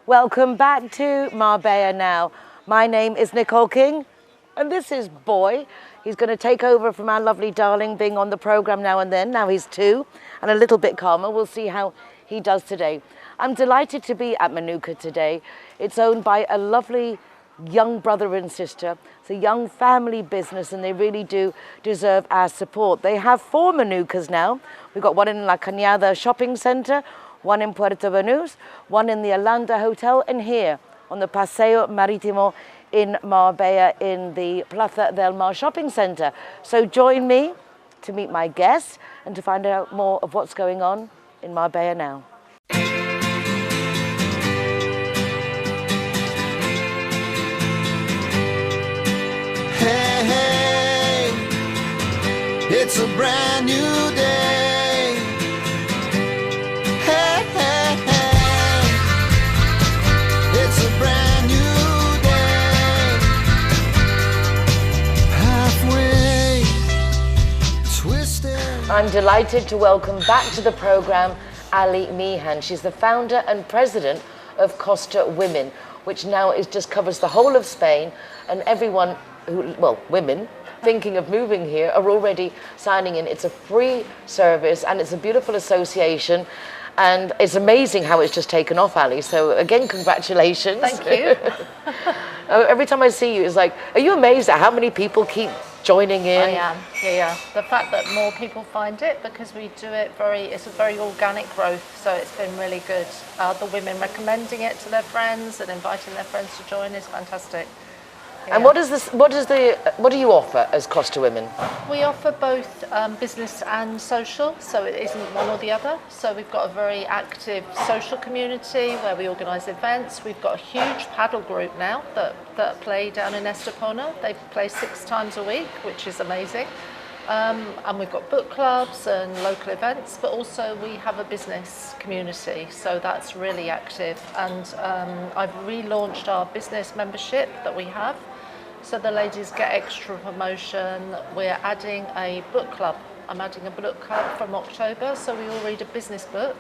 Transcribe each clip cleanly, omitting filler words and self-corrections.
Welcome back to Marbella Now. My name is Nicole King, and this is Boy. He's going to take over from our lovely darling being on the program now and then. Now he's 2 and a little bit calmer. We'll see how he does today. I'm delighted to be at Manuka today. It's owned by a lovely young brother and sister. It's a young family business, and they really do deserve our support. They have 4 Manukas now. We've got one in La Cañada shopping centre, one in Puerto Banús, one in the Alanda Hotel, and here on the Paseo Marítimo in Marbella in the Plaza del Mar shopping centre. So join me to meet my guests and to find out more of what's going on in Marbella now. Hey, hey, it's a brand new day. Hey, hey, hey, it's a brand new day. Halfway twisted. I'm delighted to welcome back to the program Ali Meehan. She's the founder and president of Costa Women, which now just covers the whole of Spain, and everyone women thinking of moving here are already signing in. It's a free service and it's a beautiful association, and it's amazing how it's just taken off, Ali. So again, congratulations. Thank you. Every time I see you, it's like, are you amazed at how many people keep joining in? I am, yeah. The fact that more people find it, because we do it it's a very organic growth, so it's been really good. The women recommending it to their friends and inviting their friends to join is fantastic. And what do you offer as Costa Women? We offer both business and social, so it isn't one or the other. So we've got a very active social community where we organise events. We've got a huge paddle group now that play down in Estepona. They play 6 times a week, which is amazing. And we've got book clubs and local events, but also we have a business community, so that's really active. And I've relaunched our business membership that we have, so the ladies get extra promotion. We're adding a book club. I'm adding a book club from October, so we all read a business book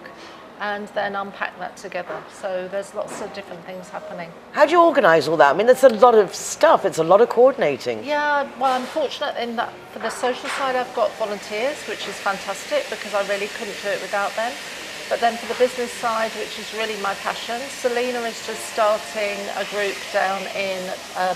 and then unpack that together. So there's lots of different things happening. How do you organise all that? I mean, there's a lot of stuff. It's a lot of coordinating. Yeah, well, I'm fortunate in that for the social side, I've got volunteers, which is fantastic because I really couldn't do it without them. But then for the business side, which is really my passion, Selena is just starting a group down in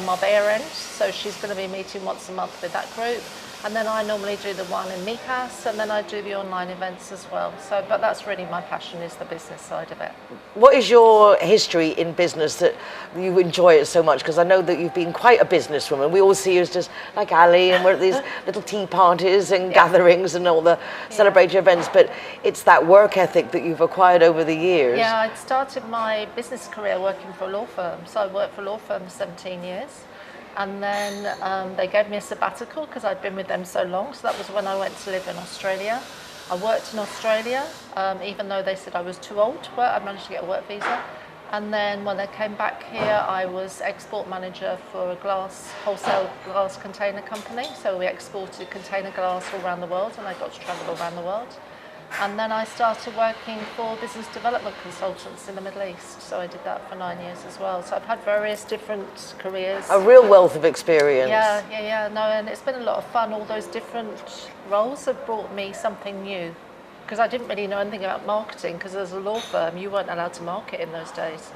Marbella End. So she's going to be meeting once a month with that group. And then I normally do the one in Mijas, and then I do the online events as well. So, but that's really my passion, is the business side of it. What is your history in business that you enjoy it so much? Because I know that you've been quite a businesswoman. We all see you as just like Ali, and we're at these little tea parties and gatherings and all the celebratory events, but it's that work ethic that you've acquired over the years. Yeah, I started my business career working for a law firm. So I worked for a law firm for 17 years. And then they gave me a sabbatical because I'd been with them so long. So that was when I went to live in Australia. I worked in Australia, even though they said I was too old to work. I managed to get a work visa. And then when I came back here, I was export manager for a wholesale glass container company. So we exported container glass all around the world, and I got to travel all around the world. And then I started working for business development consultants in the Middle East. So I did that for 9 years as well. So I've had various different careers. A real wealth of experience. Yeah. No, and it's been a lot of fun. All those different roles have brought me something new. Because I didn't really know anything about marketing, because as a law firm, you weren't allowed to market in those days.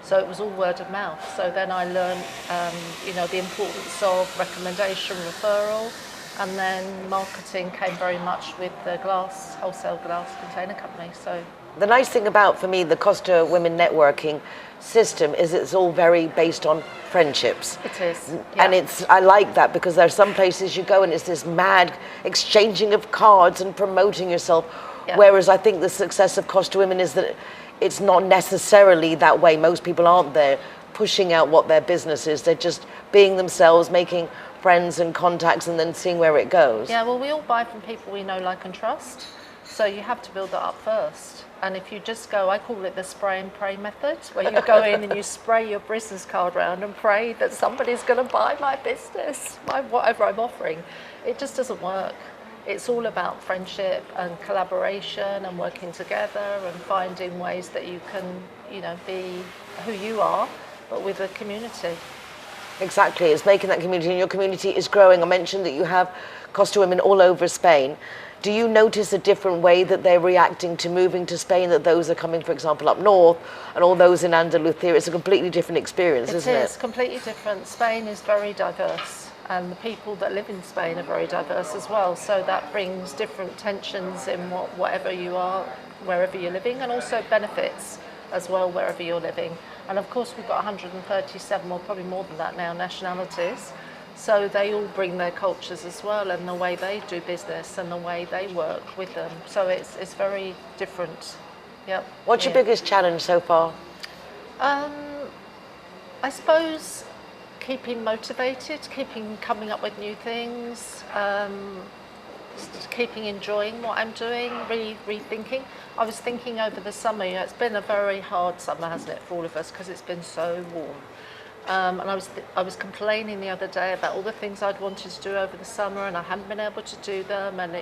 So it was all word of mouth. So then I learned, the importance of recommendation, referral. And then marketing came very much with the wholesale glass container company. So the nice thing about, for me, the Costa Women networking system is it's all very based on friendships. It is. Yeah. And I like that, because there are some places you go and it's this mad exchanging of cards and promoting yourself. Yeah. Whereas I think the success of Costa Women is that it's not necessarily that way. Most people aren't there pushing out what their business is. They're just being themselves, making friends and contacts, and then seeing where it goes. Yeah, well, we all buy from people we know, like and trust. So you have to build that up first. And if you just go, I call it the spray and pray method, where you go in and you spray your business card around and pray that somebody's going to buy my business, whatever I'm offering. It just doesn't work. It's all about friendship and collaboration and working together and finding ways that you can be who you are, but with a community. Exactly, it's making that community, and your community is growing. I mentioned that you have Costa women all over Spain. Do you notice a different way that they're reacting to moving to Spain, that those are coming, for example, up north, and all those in Andalusia? It's a completely different experience, isn't it? It is completely different. Spain is very diverse, and the people that live in Spain are very diverse as well. So that brings different tensions in whatever you are, wherever you're living, and also benefits as well wherever you're living. And of course, we've got 137, or probably more than that now, nationalities. So they all bring their cultures as well, and the way they do business and the way they work with them. So it's very different. Yep. What's your biggest challenge so far? I suppose keeping motivated, coming up with new things, keeping enjoying what I'm doing, really rethinking. I was thinking over the summer, it's been a very hard summer, hasn't it, for all of us, because it's been so warm. And I was complaining the other day about all the things I'd wanted to do over the summer, and I hadn't been able to do them, and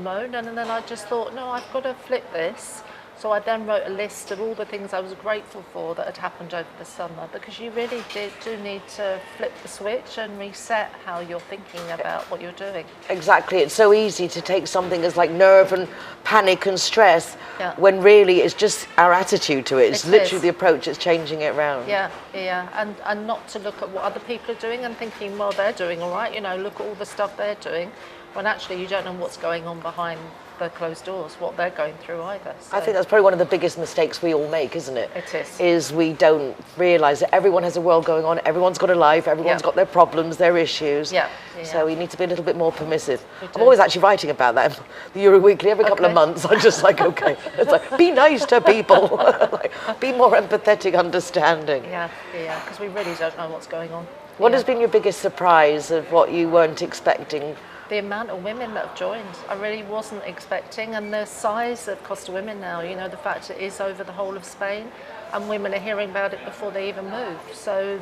moan, and then I just thought, no, I've got to flip this. So I then wrote a list of all the things I was grateful for that had happened over the summer, because you really do need to flip the switch and reset how you're thinking about what you're doing. Exactly, it's so easy to take something as like nerve and panic and stress, Yeah. when really it's just our attitude to it. It's It literally is. the approach that's changing it around. Yeah, and not to look at what other people are doing and thinking, well, they're doing all right, look at all the stuff they're doing, when actually you don't know what's going on behind the closed doors, what they're going through either. So I think that's probably one of the biggest mistakes we all make, isn't it? It is. Is we don't realise that everyone has a world going on, everyone's got a life, everyone's Yeah. got their problems, their issues. Yeah, So yeah. we need to be a little bit more permissive. We I'm do. always actually writing about that. The Euro Weekly, every couple of Okay. months, I'm just like, okay. It's like, be nice to people. Like, be more empathetic, understanding. Yeah, because we really don't know what's going on. What Yeah. has been your biggest surprise of what you weren't expecting? The amount of women that have joined, I really wasn't expecting, and the size of Costa Women now, the fact it is over the whole of Spain, and women are hearing about it before they even move. So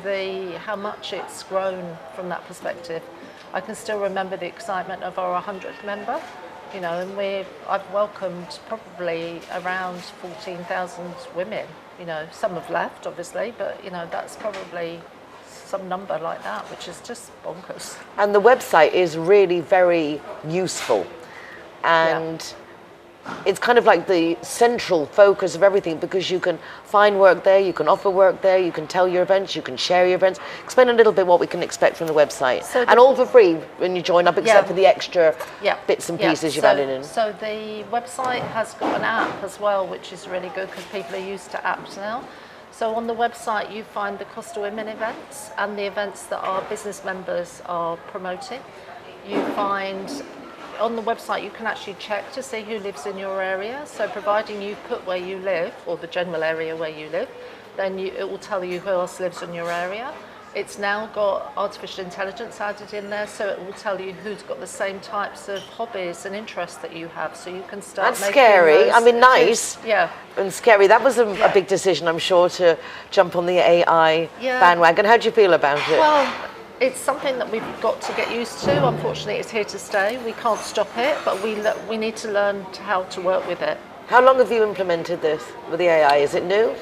how much it's grown from that perspective. I can still remember the excitement of our 100th member, and I've welcomed probably around 14,000 women. Some have left, obviously, but that's probably some number like that, which is just bonkers. And the website is really very useful, and it's kind of like the central focus of everything, because you can find work there, you can offer work there, you can tell your events, you can share your events. Explain a little bit what we can expect from the website. And all for free when you join up, except for the extra bits and pieces you've added in. So the website has got an app as well, which is really good because people are used to apps now. So on the website you find the Costa Women events and the events that our business members are promoting. You find on the website you can actually check to see who lives in your area. So providing you put where you live, or the general area where you live, then it will tell you who else lives in your area. It's now got artificial intelligence added in there, so it will tell you who's got the same types of hobbies and interests that you have, so you can start That's making scary. those I mean, nice. Yeah. And scary. That was a big decision, I'm sure, to jump on the AI Yeah. bandwagon. How do you feel about it? Well, it's something that we've got to get used to. Unfortunately, it's here to stay. We can't stop it, but we need to learn how to work with it. How long have you implemented this with the AI? Is it new?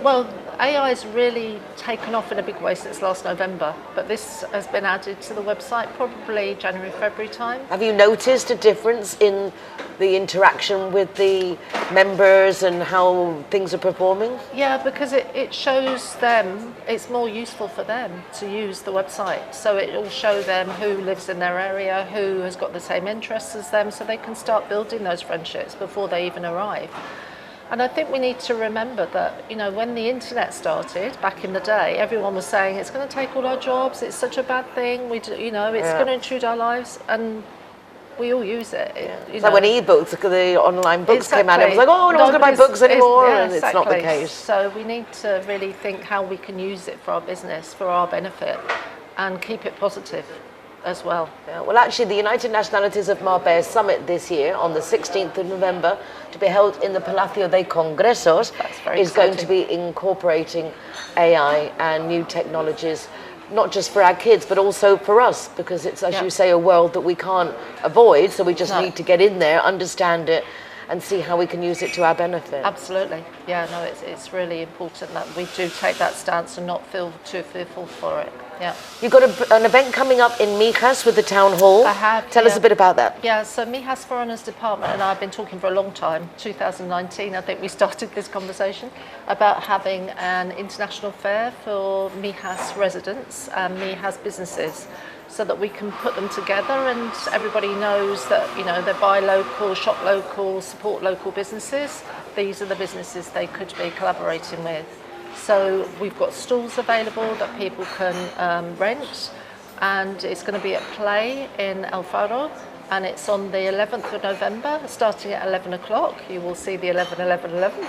Well, AI has really taken off in a big way since last November, but this has been added to the website probably January, February time. Have you noticed a difference in the interaction with the members and how things are performing? Yeah, because it shows them, it's more useful for them to use the website. So it will show them who lives in their area, who has got the same interests as them, so they can start building those friendships before they even arrive. And I think we need to remember that, when the internet started back in the day, everyone was saying it's going to take all our jobs, it's such a bad thing, it's going to intrude our lives, and we all use it. So when ebooks, the online books came out, it was like, oh, no one's going to buy books anymore, and it's not the case. So we need to really think how we can use it for our business, for our benefit, and keep it positive as well. Yeah, well, actually, the United Nationalities of Marbella Summit this year, on the 16th of November, to be held in the Palacio de Congresos, is going to be incorporating AI and new technologies, not just for our kids, but also for us, because it's, as you say, a world that we can't avoid, so we just need to get in there, understand it, and see how we can use it to our benefit. Absolutely. Yeah, no, it's really important that we do take that stance and not feel too fearful for it. Yeah. You've got an event coming up in Mijas with the town hall. I have. Tell us a bit about that. Yeah, so Mijas Foreigners Department and I have been talking for a long time. 2019, I think we started this conversation about having an international fair for Mijas residents and Mijas businesses, so that we can put them together and everybody knows that, you know, they buy local, shop local, support local businesses. These are the businesses they could be collaborating with. So we've got stalls available that people can rent, and it's going to be at Play in El Faro, and it's on the 11th of November, starting at 11 o'clock. You will see the 11, 11, 11.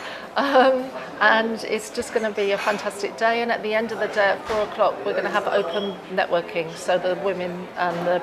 And it's just going to be a fantastic day. And at the end of the day at 4 o'clock, we're going to have open networking. So the women,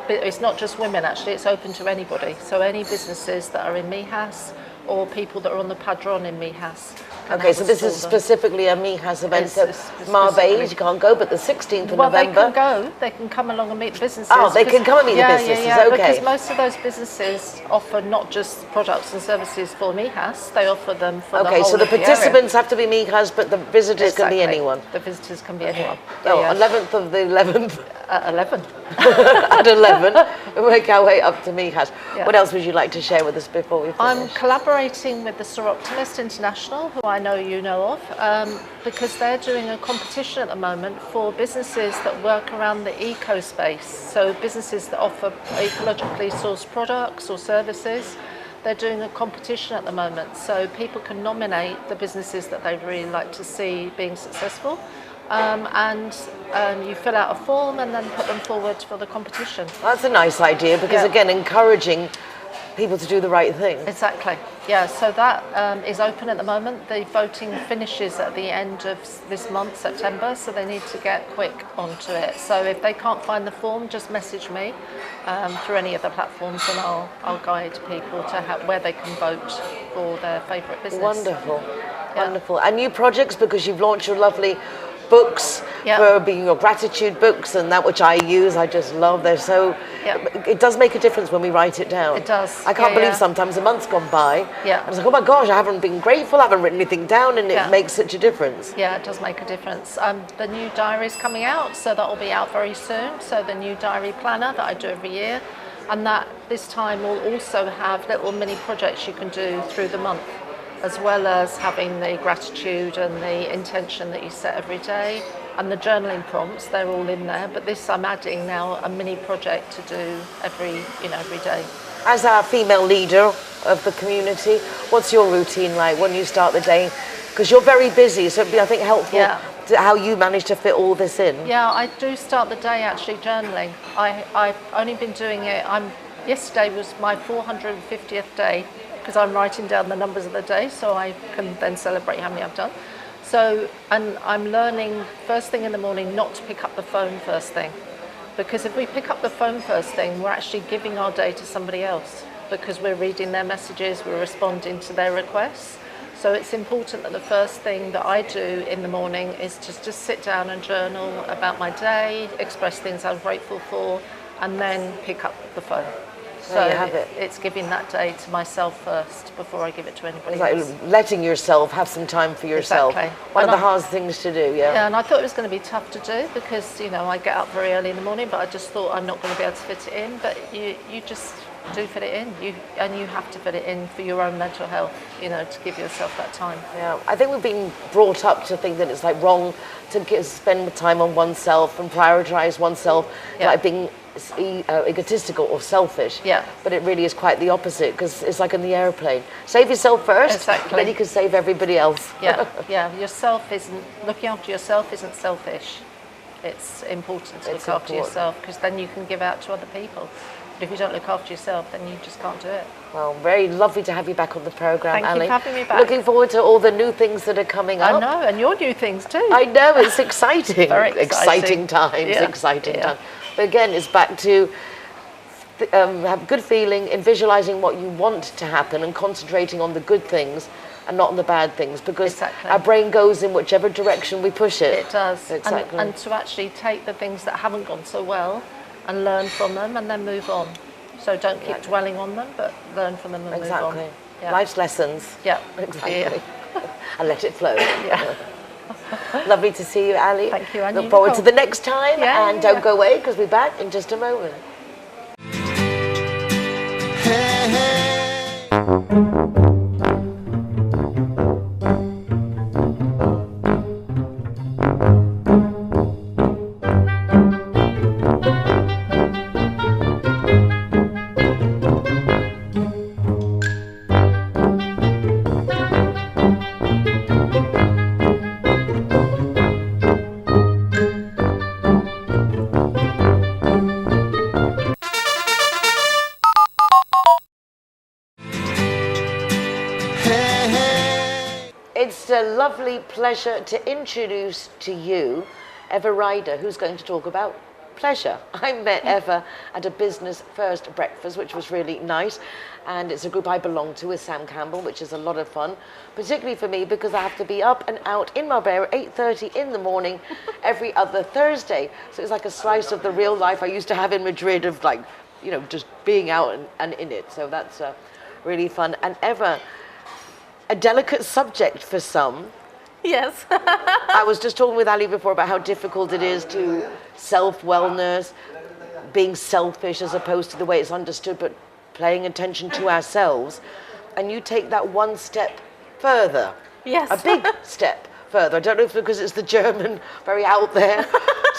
it's not just women actually, it's open to anybody. So any businesses that are in Mijas or people that are on the Padron in Mijas. Okay, so this is specifically a Mijas event. So Marbella, you can't go, but the 16th of November. They can go. They can come along and meet the businesses. Oh, they can come and meet the businesses. Yeah, okay. Because most of those businesses offer not just products and services for Mijas, they offer them for the whole Okay, so the of the participants have to be Mijas, but the visitors can be anyone. The visitors can be anyone. Oh, 11th of the 11th. At 11. At 11. We'll make our way up to Mijas. Yeah. What else would you like to share with us before we finish? I'm collaborating with the Sir Optimist International, who I know you know of, because they're doing a competition at the moment for businesses that work around the eco space. So businesses that offer ecologically sourced products or services. They're doing a competition at the moment, so people can nominate the businesses that they'd really like to see being successful. And you fill out a form and then put them forward for the competition. That's a nice idea because, again, encouraging people to do the right thing. Exactly. Yeah, so that is open at the moment. The voting finishes at the end of this month, September, so they need to get quick onto it. So if they can't find the form, just message me through any of the platforms and I'll guide people to where they can vote for their favourite business. Wonderful. Yeah. Wonderful. And new projects, because you've launched your lovely books for being your gratitude books, and that which I use, I just love. They're so, it does make a difference when we write it down. It does. I can't believe sometimes a month's gone by. Yeah. I was like, oh my gosh, I haven't been grateful, I haven't written anything down, and it makes such a difference. Yeah, it does make a difference. The new diary is coming out, so that will be out very soon. So the new diary planner that I do every year, and that this time will also have little mini projects you can do through the month, as well as having the gratitude and the intention that you set every day, and the journaling prompts. They're all in there, but this I'm adding now a mini project to do every day. As our female leader of the community, what's your routine like when you start the day? Because you're very busy, so it'd be, I think, helpful to how you manage to fit all this in. Yeah, I do start the day actually journaling. I've only been doing it. Yesterday was my 450th day, because I'm writing down the numbers of the day so I can then celebrate how many I've done. So, and I'm learning first thing in the morning not to pick up the phone first thing, because if we pick up the phone first thing, we're actually giving our day to somebody else, because we're reading their messages, we're responding to their requests. So it's important that the first thing that I do in the morning is to just sit down and journal about my day, express things I'm grateful for, and then pick up the phone. So there you have it. It's giving that day to myself first before I give it to anybody else. Like letting yourself have some time for yourself. Exactly. One of the hardest things to do, Yeah, and I thought it was going to be tough to do because, I get up very early in the morning, but I just thought I'm not going to be able to fit it in. But you just do fit it in. You have to fit it in for your own mental health, to give yourself that time. Yeah, I think we've been brought up to think that it's like wrong to spend time on oneself and prioritize oneself, like being egotistical or selfish. Yeah. But it really is quite the opposite, because it's like in the airplane. Save yourself first, exactly. Then you can save everybody else. Yeah. Looking after yourself isn't selfish. It's important to look after yourself, because then you can give out to other people. But if you don't look after yourself, then you just can't do it. Well, very lovely to have you back on the programme, Ali. Thank you for having me back. Looking forward to all the new things that are coming up. I know, and your new things too. I know, it's exciting. Very exciting. Exciting times. But again, it's back to have good feeling in visualising what you want to happen and concentrating on the good things and not on the bad things, because our brain goes in whichever direction we push it. It does. Exactly. And to actually take the things that haven't gone so well and learn from them and then move on. So don't keep dwelling on them, but learn from them and move on. Yeah. Life's lessons. Yeah, Exactly. yeah. And let it flow. Yeah. Lovely to see you, Ali. Thank you, and Look you, forward Nicole. to the next time, Yeah, and yeah, don't yeah. go away because we'll be back in just a moment. Hey, hey. Hey, hey. It's a lovely pleasure to introduce to you Eva Ryder, who's going to talk about pleasure. I met Eva at a business first breakfast, which was really nice. And it's a group I belong to with Sam Campbell, which is a lot of fun, particularly for me because I have to be up and out in Marbella at 8:30 in the morning every other Thursday. So it's like a slice of the real life I used to have in Madrid of like, you know, just being out and in it. So that's really fun. And Eva, a delicate subject for some. Yes. I was just talking with Ali before about how difficult it is to self-wellness, being selfish as opposed to the way it's understood, but paying attention to ourselves. And you take that one step further. Yes. A big step further. I don't know if it's because it's the German, very out there.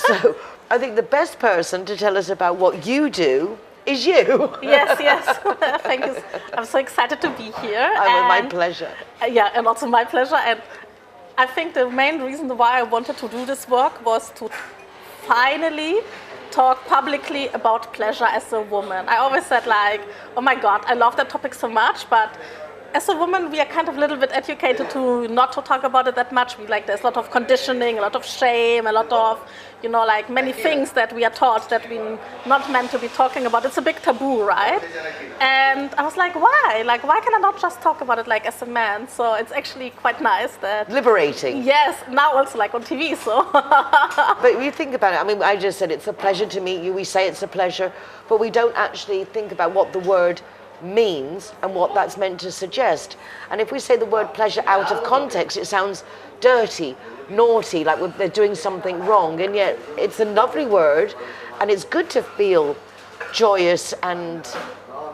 So I think the best person to tell us about what you do is you. Yes, yes. Thank you. I'm so excited to be here. My and- pleasure. Yeah, and also my pleasure. And I think the main reason why I wanted to do this work was to finally talk publicly about pleasure as a woman. I always said like, oh my God, I love that topic so much, but as a woman, we are kind of a little bit educated to not to talk about it that much. There's a lot of conditioning, a lot of shame, a lot of, you know, like many things that we are taught that we're not meant to be talking about. It's a big taboo, right? And I was like, why? Like, why can I not just talk about it like as a man? So it's actually quite nice that. Liberating. Yes, now also like on TV, so. But you think about it, I mean, I just said it's a pleasure to meet you. We say it's a pleasure, but we don't actually think about what the word means and what that's meant to suggest. And if we say the word pleasure out of context, it sounds dirty, naughty, like they're doing something wrong. And yet it's a lovely word, and it's good to feel joyous and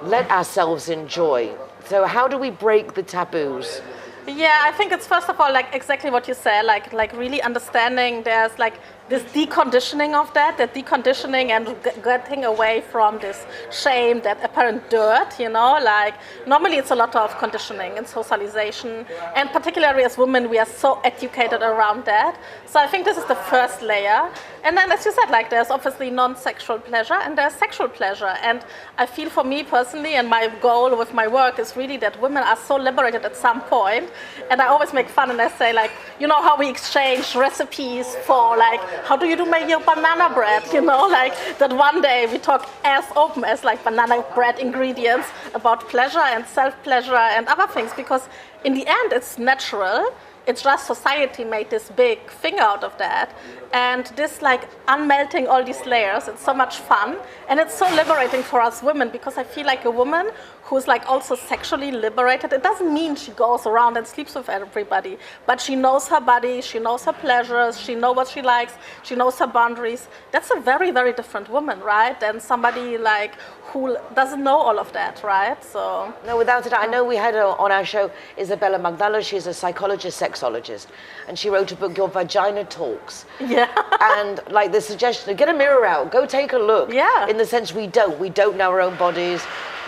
let ourselves enjoy. So how do we break the taboos? Yeah, I think it's first of all like exactly what you said, like really understanding there's like this deconditioning of that deconditioning and getting away from this shame, that apparent dirt, you know, like normally it's a lot of conditioning and socialization, and particularly as women we are so educated around that. So I think this is the first layer. And then as you said, like there's obviously non-sexual pleasure and there's sexual pleasure. And I feel for me personally, and my goal with my work is really that women are so liberated at some point. And I always make fun and I say like, you know how we exchange recipes for like, how do you do make your banana bread? You know, like that one day we talk as open as like banana bread ingredients about pleasure and self-pleasure and other things, because in the end it's natural. It's just society made this big thing out of that. And this like unmelting all these layers, it's so much fun. And it's so liberating for us women, because I feel like a woman who's like also sexually liberated, it doesn't mean she goes around and sleeps with everybody, but she knows her body, she knows her pleasures, she knows what she likes, she knows her boundaries. That's a very, very different woman, right? Than somebody like who doesn't know all of that, right? So No, without a doubt. I know we had on our show Isabella Magdala. She's a psychologist, sexologist, and she wrote a book, Your Vagina Talks. yeah. And like the suggestion, get a mirror out, go take a look. Yeah. In the sense we don't know our own bodies,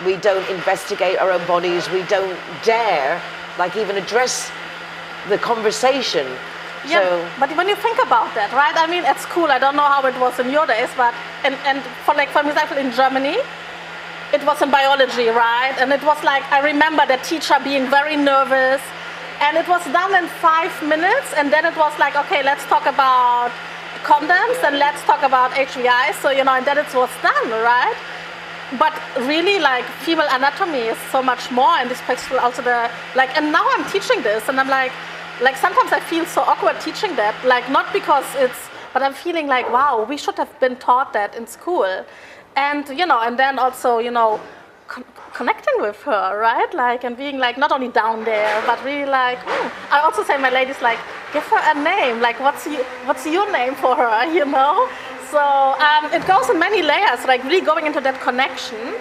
we don't investigate our own bodies, we don't dare like even address the conversation. Yeah, So but when you think about that, right? I mean, at school, I don't know how it was in your days, but and for example, in Germany, it was in biology, right? And it was like, I remember the teacher being very nervous, and it was done in 5 minutes, and then it was like, okay, let's talk about condoms and let's talk about HVI, so, you know, and then it was done, right? But really, like, female anatomy is so much more, and especially also and now I'm teaching this, and I'm like sometimes I feel so awkward teaching that, like, not because but I'm feeling like, wow, we should have been taught that in school. And, you know, and then also, you know, connecting with her, right? Like, and being like not only down there, but really like, I also say my ladies like, give her a name, like what's your name for her, you know? So it goes in many layers, like really going into that connection.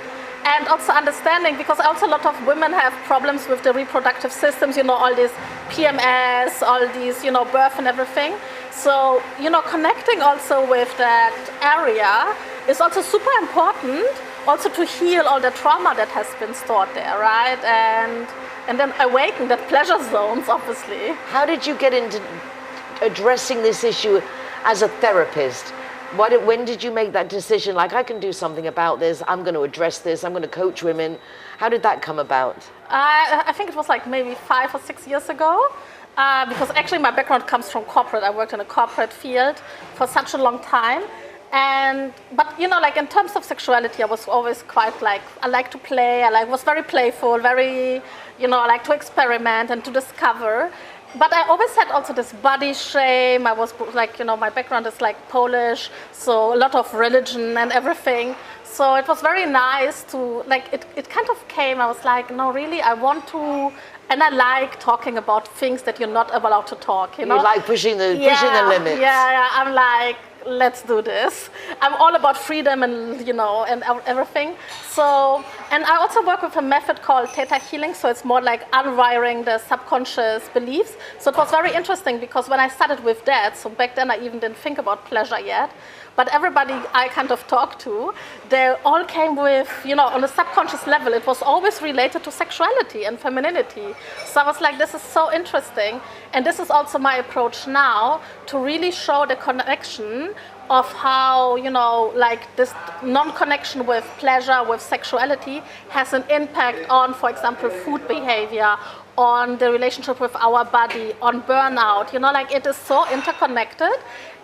And also understanding, because also a lot of women have problems with the reproductive systems, you know, all this PMS, all these, you know, birth and everything. So, you know, connecting also with that area is also super important, also to heal all the trauma that has been stored there, right? And then awaken that pleasure zones, obviously. How did you get into addressing this issue as a therapist? When did you make that decision? Like, I can do something about this. I'm going to address this. I'm going to coach women. How did that come about? I think it was like maybe 5 or 6 years ago. Because actually my background comes from corporate. I worked in a corporate field for such a long time. But you know, like in terms of sexuality, I was always quite like, I like to play. I was very playful, very, you know, I like to experiment and to discover. But I always had also this body shame. I was like, you know, my background is like Polish, so a lot of religion and everything. So it was very nice to, like, it kind of came, I was like, no, really, I want to, and I like talking about things that you're not allowed to talk, you know? You like pushing the limits. Yeah, I'm like, let's do this. I'm all about freedom and, you know, and everything. So, and I also work with a method called theta healing. So it's more like unwiring the subconscious beliefs. So it was very interesting because when I started with that, so back then I even didn't think about pleasure yet, but everybody I kind of talked to, they all came with, you know, on a subconscious level, it was always related to sexuality and femininity. So I was like, this is so interesting. And this is also my approach now, to really show the connection of how, you know, like this non-connection with pleasure, with sexuality has an impact on, for example, food behavior, on the relationship with our body, on burnout, you know, like it is so interconnected.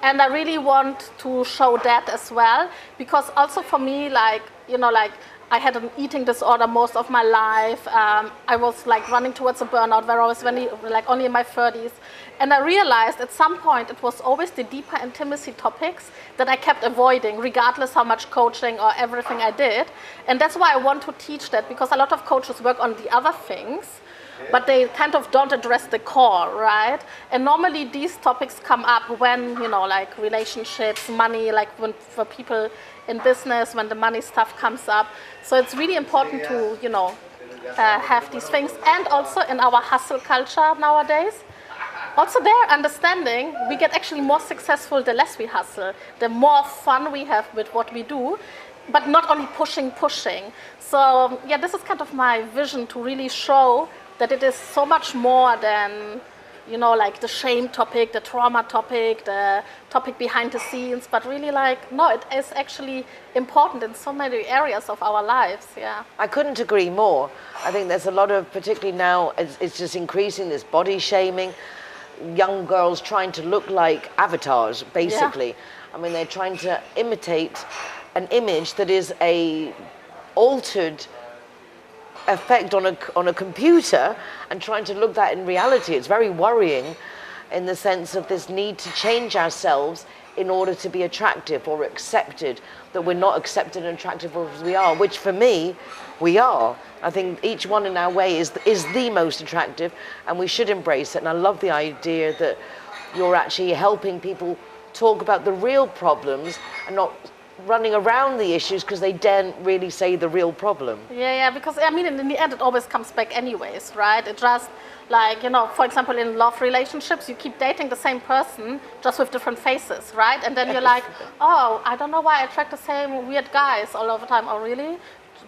And I really want to show that as well, because also for me, like, you know, like I had an eating disorder most of my life. I was like running towards a burnout where I was like only in my 30s. And I realized at some point it was always the deeper intimacy topics that I kept avoiding, regardless how much coaching or everything I did. And that's why I want to teach that, because a lot of coaches work on the other things, but they kind of don't address the core, right? And normally these topics come up when, you know, like relationships, money, like when for people in business, when the money stuff comes up. So it's really important to, you know, have these things. And also in our hustle culture nowadays, also there, understanding we get actually more successful the less we hustle, the more fun we have with what we do, but not only pushing. So yeah, this is kind of my vision, to really show that it is so much more than, you know, like the shame topic, the trauma topic, the topic behind the scenes, but really like, no, it is actually important in so many areas of our lives, yeah. I couldn't agree more. I think there's a lot of, particularly now, it's just increasing this body shaming, young girls trying to look like avatars, basically. Yeah. I mean, they're trying to imitate an image that is a altered effect on a computer, and trying to look that in reality. It's very worrying in the sense of this need to change ourselves in order to be attractive or accepted, that we're not accepted and attractive as we are, which for me, we are. I think each one in our way is the most attractive, and we should embrace it. And I love the idea that you're actually helping people talk about the real problems and not running around the issues because they daren't really say the real problem. Yeah, because I mean, in the end, it always comes back anyways, right? It just, like, you know, for example, in love relationships, you keep dating the same person, just with different faces, right? And then you're like, oh, I don't know why I attract the same weird guys all over the time. Oh, really?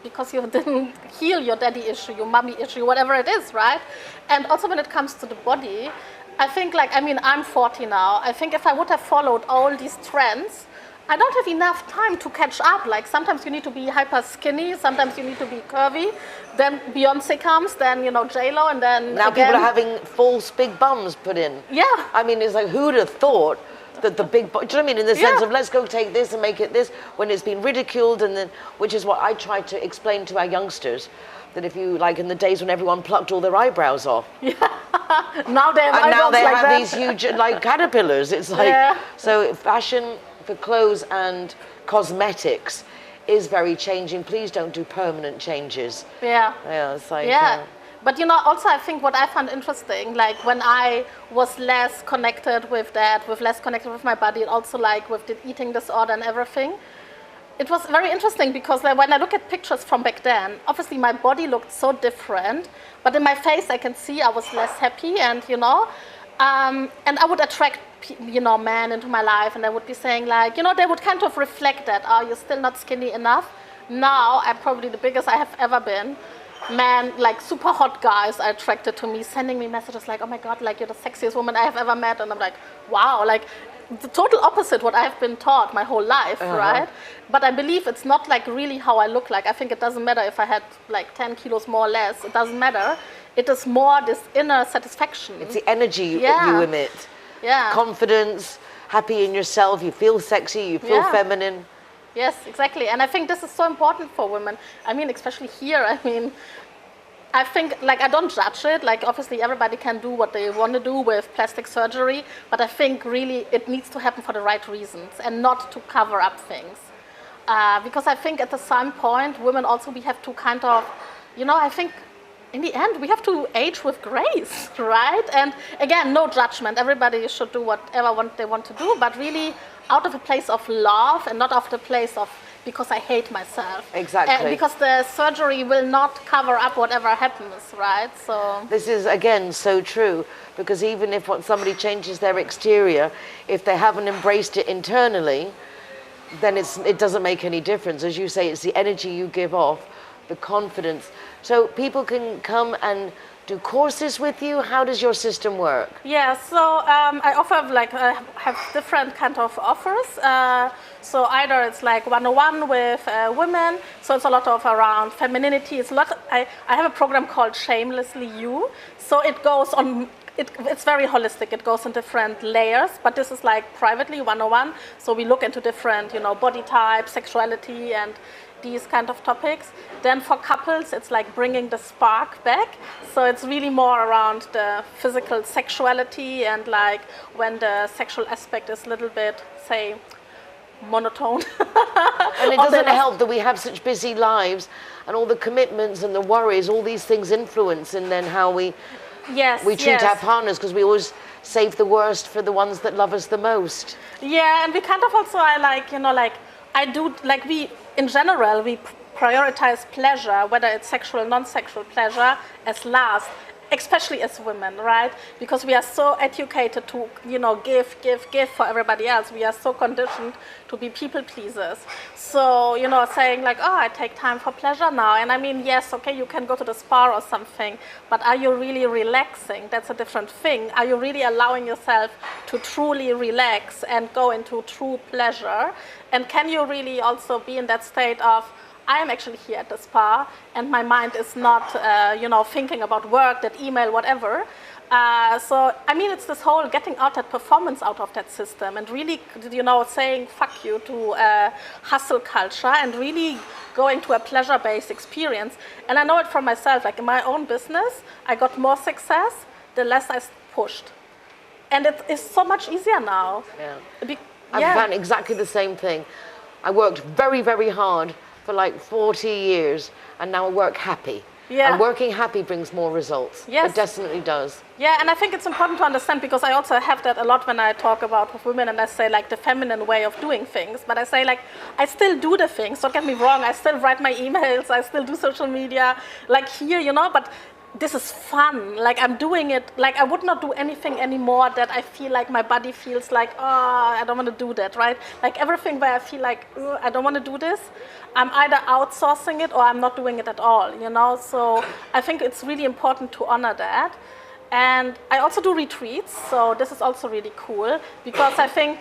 Because you didn't heal your daddy issue, your mommy issue, whatever it is, right? And also when it comes to the body, I think, like, I mean, I'm 40 now. I think if I would have followed all these trends, I don't have enough time to catch up. Like, sometimes you need to be hyper skinny, sometimes you need to be curvy. Then Beyonce comes, then, you know, J-Lo, and then now again, people are having false big bums put in. Yeah. I mean, it's like, who'd have thought that the big bum, do you know what I mean? In the sense of, let's go take this and make it this, when it's been ridiculed, and then, which is what I try to explain to our youngsters, that if you, like in the days when everyone plucked all their eyebrows off. Yeah. Now they have and now they like have that. these huge, like, caterpillars. It's like, so fashion for clothes and cosmetics is very changing. Please don't do permanent changes. Yeah. Yeah, it's like, Yeah. But also I think what I found interesting, like when I was less connected with that, less connected with my body, and also like with the eating disorder and everything, it was very interesting because like, when I look at pictures from back then, obviously my body looked so different, but in my face I can see I was less happy, and and I would attract men into my life, and I would be saying like, they would kind of reflect that, oh, you're still not skinny enough. Now I'm probably the biggest I have ever been. Men, like super hot guys are attracted to me, sending me messages like, oh my God, like you're the sexiest woman I have ever met. And I'm like, wow, like the total opposite what I've been taught my whole life, right? But I believe it's not like really how I look like. I think it doesn't matter if I had like 10 kilos more or less. It doesn't matter. It is more this inner satisfaction. It's the energy that you emit. Yeah. Confidence, happy in yourself, you feel sexy, you feel feminine. Yes, exactly. And I think this is so important for women. I mean, especially here, I think, like, I don't judge it. Like, obviously, everybody can do what they want to do with plastic surgery. But I think, really, it needs to happen for the right reasons and not to cover up things. Because I think at the same point, women also, we have to kind of, I think, in the end, we have to age with grace, right? And again, no judgment. Everybody should do whatever they want to do, but really out of a place of love and not out of the place of because I hate myself. Exactly. And because the surgery will not cover up whatever happens, right? So this is, again, so true, because even if somebody changes their exterior, if they haven't embraced it internally, then it doesn't make any difference. As you say, it's the energy you give off, the confidence. So people can come and do courses with you. How does your system work? Yeah, so I offer I have different kind of offers. So either it's like 101 with women. So it's a lot of around femininity. It's a lot. I have a program called Shamelessly You. So it goes on. It's very holistic. It goes in different layers, but this is like privately 101. So we look into different, body types, sexuality, and these kind of topics. Then for couples, it's like bringing the spark back. So it's really more around the physical sexuality and like when the sexual aspect is a little bit, say, monotone. And it doesn't help that we have such busy lives and all the commitments and the worries, all these things influence in then how we treat our partners, because we always save the worst for the ones that love us the most. Yeah, and we kind of also, in general, we prioritize pleasure, whether it's sexual or non-sexual pleasure, as last, especially as women, right? Because we are so educated to, give for everybody else. We are so conditioned to be people pleasers. So, saying like, oh, I take time for pleasure now. And I mean, yes, okay, you can go to the spa or something, but are you really relaxing? That's a different thing. Are you really allowing yourself to truly relax and go into true pleasure? And can you really also be in that state of, I am actually here at the spa and my mind is not, thinking about work, that email, whatever. So, I mean, it's this whole getting out that performance out of that system and really, saying fuck you to hustle culture and really going to a pleasure-based experience. And I know it from myself, like in my own business, I got more success the less I pushed. And it is so much easier now. Yeah. I've found exactly the same thing. I worked very, very hard for like 40 years, and now I work happy. Yeah. And working happy brings more results. Yes. It definitely does. Yeah, and I think it's important to understand, because I also have that a lot when I talk about with women, and I say like the feminine way of doing things. But I say like, I still do the things, don't get me wrong, I still write my emails, I still do social media, like here, but this is fun. Like I'm doing it, like I would not do anything anymore that I feel like my body feels like, oh, I don't want to do that, right? Like everything where I feel like, I don't want to do this, I'm either outsourcing it or I'm not doing it at all, So I think it's really important to honor that. And I also do retreats, so this is also really cool, because I think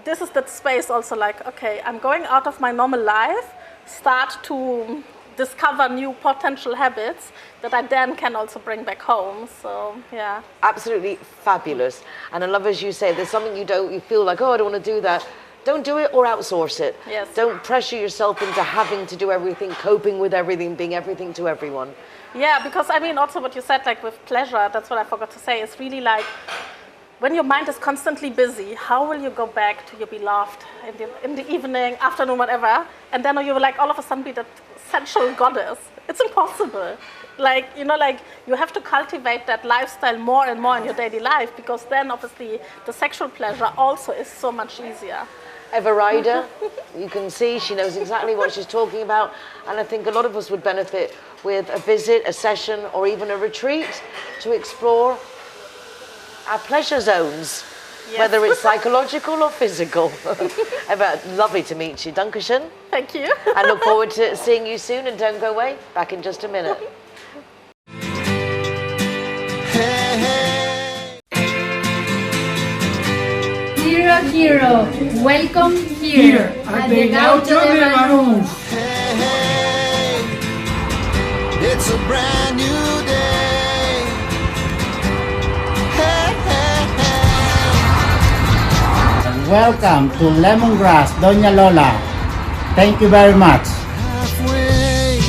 this is that space also like, okay, I'm going out of my normal life, start to discover new potential habits that I then can also bring back home. So yeah, absolutely fabulous. And I love, as you say, there's something you feel like, oh, I don't want to do that. Don't do it or outsource it. Yes. Don't pressure yourself into having to do everything, coping with everything, being everything to everyone. Yeah, because I mean also what you said, like with pleasure, that's what I forgot to say, it's really like when your mind is constantly busy, how will you go back to your beloved in the evening, afternoon, whatever, and then you will like all of a sudden be that sensual goddess? It's impossible. Like, you know, like you have to cultivate that lifestyle more and more in your daily life, because then obviously the sexual pleasure also is so much easier. Eva Ryder, you can see she knows exactly what she's talking about, and I think a lot of us would benefit with a visit, a session, or even a retreat to explore our pleasure zones, Yes. whether it's psychological or physical. Eva, lovely to meet you. Dankeschön. Thank you. I look forward to seeing you soon, and don't go away. Back in just a minute. Hey, hey. Hero, hero, welcome here at the Gaucho de Lanús. Hey, hey. It's a brand new day. Hey, hey, hey. Welcome to Lemongrass, Doña Lola. Thank you very much. Halfway.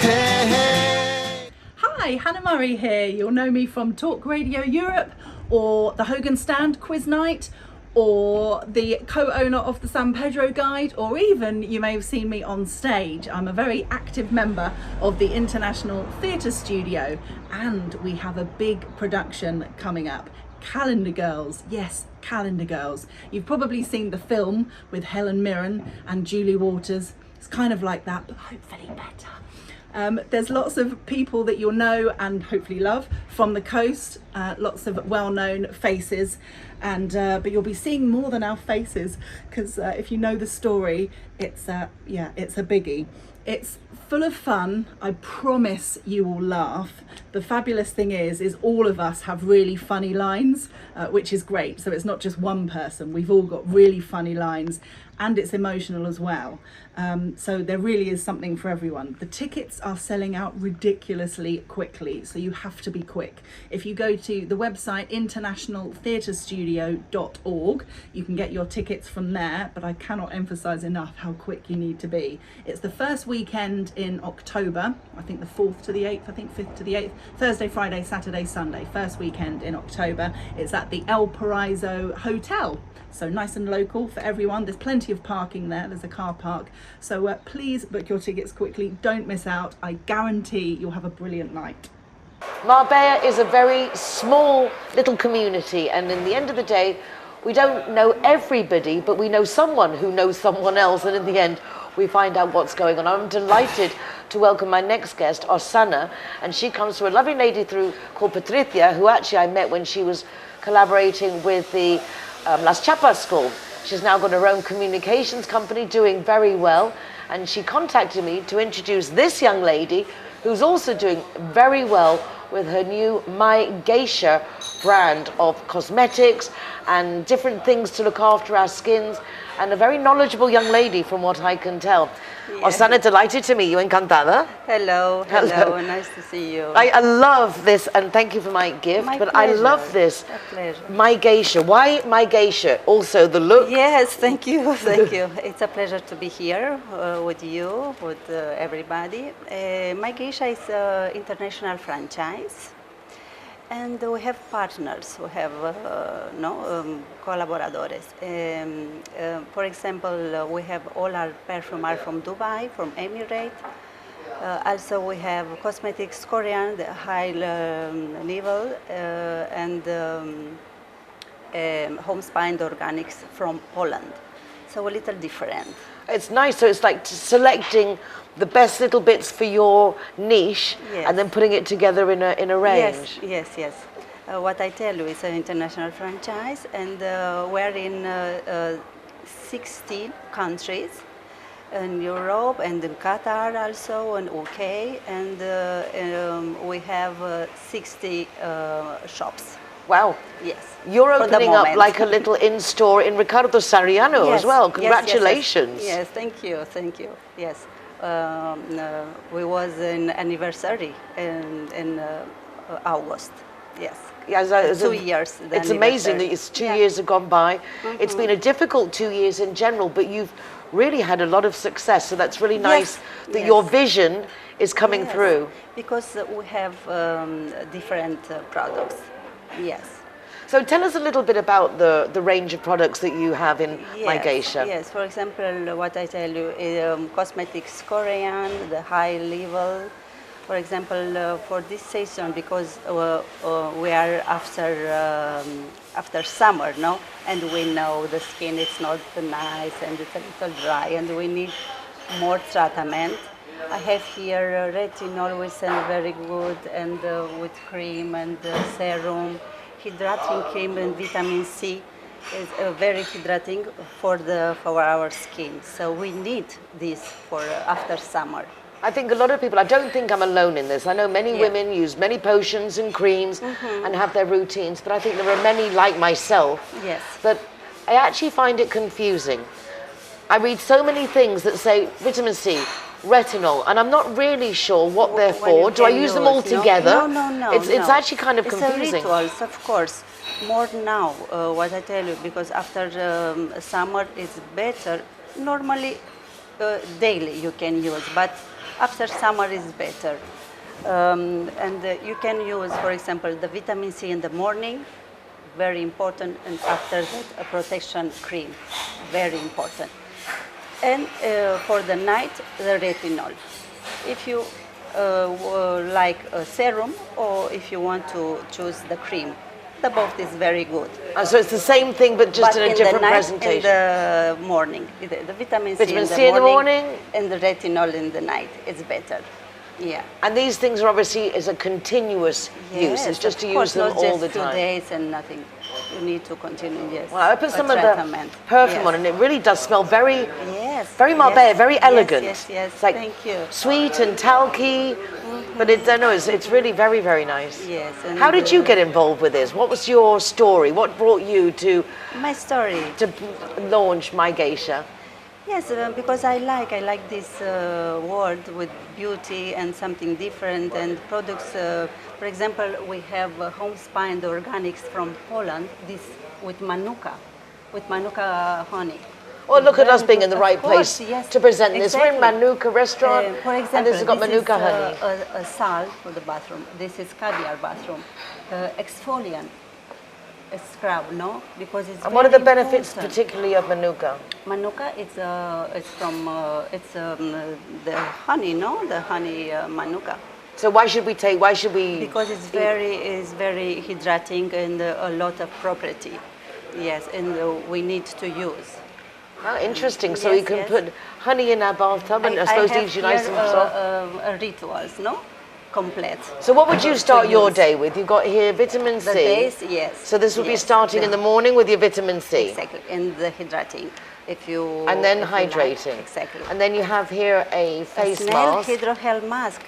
Hey, hey. Hi, Hannah Murray here. You'll know me from Talk Radio Europe, or the Hogan Stand Quiz Night, or the co-owner of the San Pedro Guide, or even you may have seen me on stage. I'm a very active member of the International Theatre Studio, and we have a big production coming up. Calendar Girls, yes, Calendar Girls. You've probably seen the film with Helen Mirren and Julie Waters. It's kind of like that, but hopefully better. There's lots of people that you'll know and hopefully love from the coast, lots of well-known faces, and but you'll be seeing more than our faces, because if you know the story, it's a biggie. It's full of fun. I promise you will laugh. The fabulous thing is all of us have really funny lines, which is great. So it's not just one person. We've all got really funny lines, and it's emotional as well. So there really is something for everyone. The tickets are selling out ridiculously quickly, so you have to be quick. If you go to the website internationaltheatrestudio.org, you can get your tickets from there, but I cannot emphasize enough how quick you need to be. It's the first weekend in October, I think the 4th to the 8th, I think 5th to the 8th, Thursday, Friday, Saturday, Sunday, first weekend in October. It's at the El Paraiso Hotel. So nice and local for everyone. There's plenty of parking there. There's a car park. So please book your tickets quickly. Don't miss out. I guarantee you'll have a brilliant night. Marbella is a very small little community, and in the end of the day, we don't know everybody, but we know someone who knows someone else, and in the end, we find out what's going on. I'm delighted to welcome my next guest, Osana, and she comes from a lovely lady called Patricia, who actually I met when she was collaborating with the Las Chapas School. She's now got her own communications company, doing very well, and she contacted me to introduce this young lady who's also doing very well with her new My Geisha brand of cosmetics and different things to look after our skins, and a very knowledgeable young lady from what I can tell. Yeah. Osana, delighted to meet you, encantada. Hello, hello, nice to see you. I love this, and thank you for my gift, My but pleasure. I love this. A pleasure. My Geisha, why My Geisha? Also the look. Yes, thank you, thank you. It's a pleasure to be here with you, with everybody. My Geisha is an international franchise, and we have partners, we have colaboradores. For example, we have all our perfume are from Dubai, from Emirates. Also, we have cosmetics Korean, the high level, and homespun organics from Poland. So a little different. It's nice, so it's like selecting the best little bits for your niche, Yes. and then putting it together in a range. Yes. What I tell you is an international franchise, and we're in 16 countries, in Europe and in Qatar also, and UK, and we have 60 shops. Wow. Yes. You're For the opening up moment. like a little in-store in Ricardo Sariano Yes, as well. yes, Congratulations. Yes, thank you. Yes. We was an anniversary in August. Yes. Yeah, 2 years. the It's amazing that anniversary. it's 2 Yeah. years have gone by. It's been a difficult 2 years in general, but you've really had a lot of success. So that's really nice that your yes. vision is coming Yes, through. because we have different products. Yes. So tell us a little bit about the range of products that you have in My Geisha. Yes, for example, what I tell you, cosmetics Korean, the high level. For example, for this season, because we are after summer, no, and we know the skin is not nice and it's a little dry, and we need more treatment. I have here retinol, which is very good, and with cream and serum, hydrating cream and vitamin C is very hydrating for our skin. So we need this for after summer. I think a lot of people, I don't think I'm alone in this. I know many women use many potions and creams and have their routines, but I think there are many like myself Yes. that I actually find it confusing. I read so many things that say vitamin C, retinol, and I'm not really sure what they're What for. you Do I can use them all use, no? together? No. It's actually kind of It's confusing. rituals, of course. More now, what I tell you, because after summer it's better. Normally, daily you can use, but after summer is better. And you can use, for example, the vitamin C in the morning, very important, and after that a protection cream, very important. And for the night, the retinol. If you like a serum, or if you want to choose the cream, the both is very good. So it's the same thing, but just in a different presentation. In the morning, the vitamin C, Vitamin C in the morning, and the retinol in the night. It's better. Yeah. And these things are obviously is a continuous use. It's just to use them all the not just 2 time. days and nothing. You need to continue. Yes. Well, I put some of the perfume on, and it really does smell very, very yes, Marbella, very elegant. Yes. It's like Thank you. sweet and talky, but I know it's really very, very nice. Yes. And How did you get involved with this? What was your story? What brought you to my story? to launch My Geisha? Yes, because I like this world with beauty and something different and products. For example, we have homespun and organics from Holland. This with manuka honey. Well, look at us being in the Of right course, place yes, to present this. We're in exactly. Manuka restaurant, For example, and this has got Manuka is, honey. a salve for the bathroom. This is caviar bathroom. Exfoliant. A scrub, no? Because it's And what are the very benefits, important. particularly of Manuka? Manuka, it's from the honey, no? The honey Manuka. So why should we? Because it's very hydrating and a lot of property. Yes, and we need to use. Oh, interesting. So Yes, we can yes. put honey in our bathtub, and I suppose have leaves you nice here, and soft. Rituals, no? Complete. So what would you to start your use. day with? You've got here vitamin C. The days, yes. So this will be yes, starting in the morning with your vitamin C. Exactly, and the hydrating. If you And then if you like. hydrating. Exactly. And then you have here a face snail mask. hydrogel mask,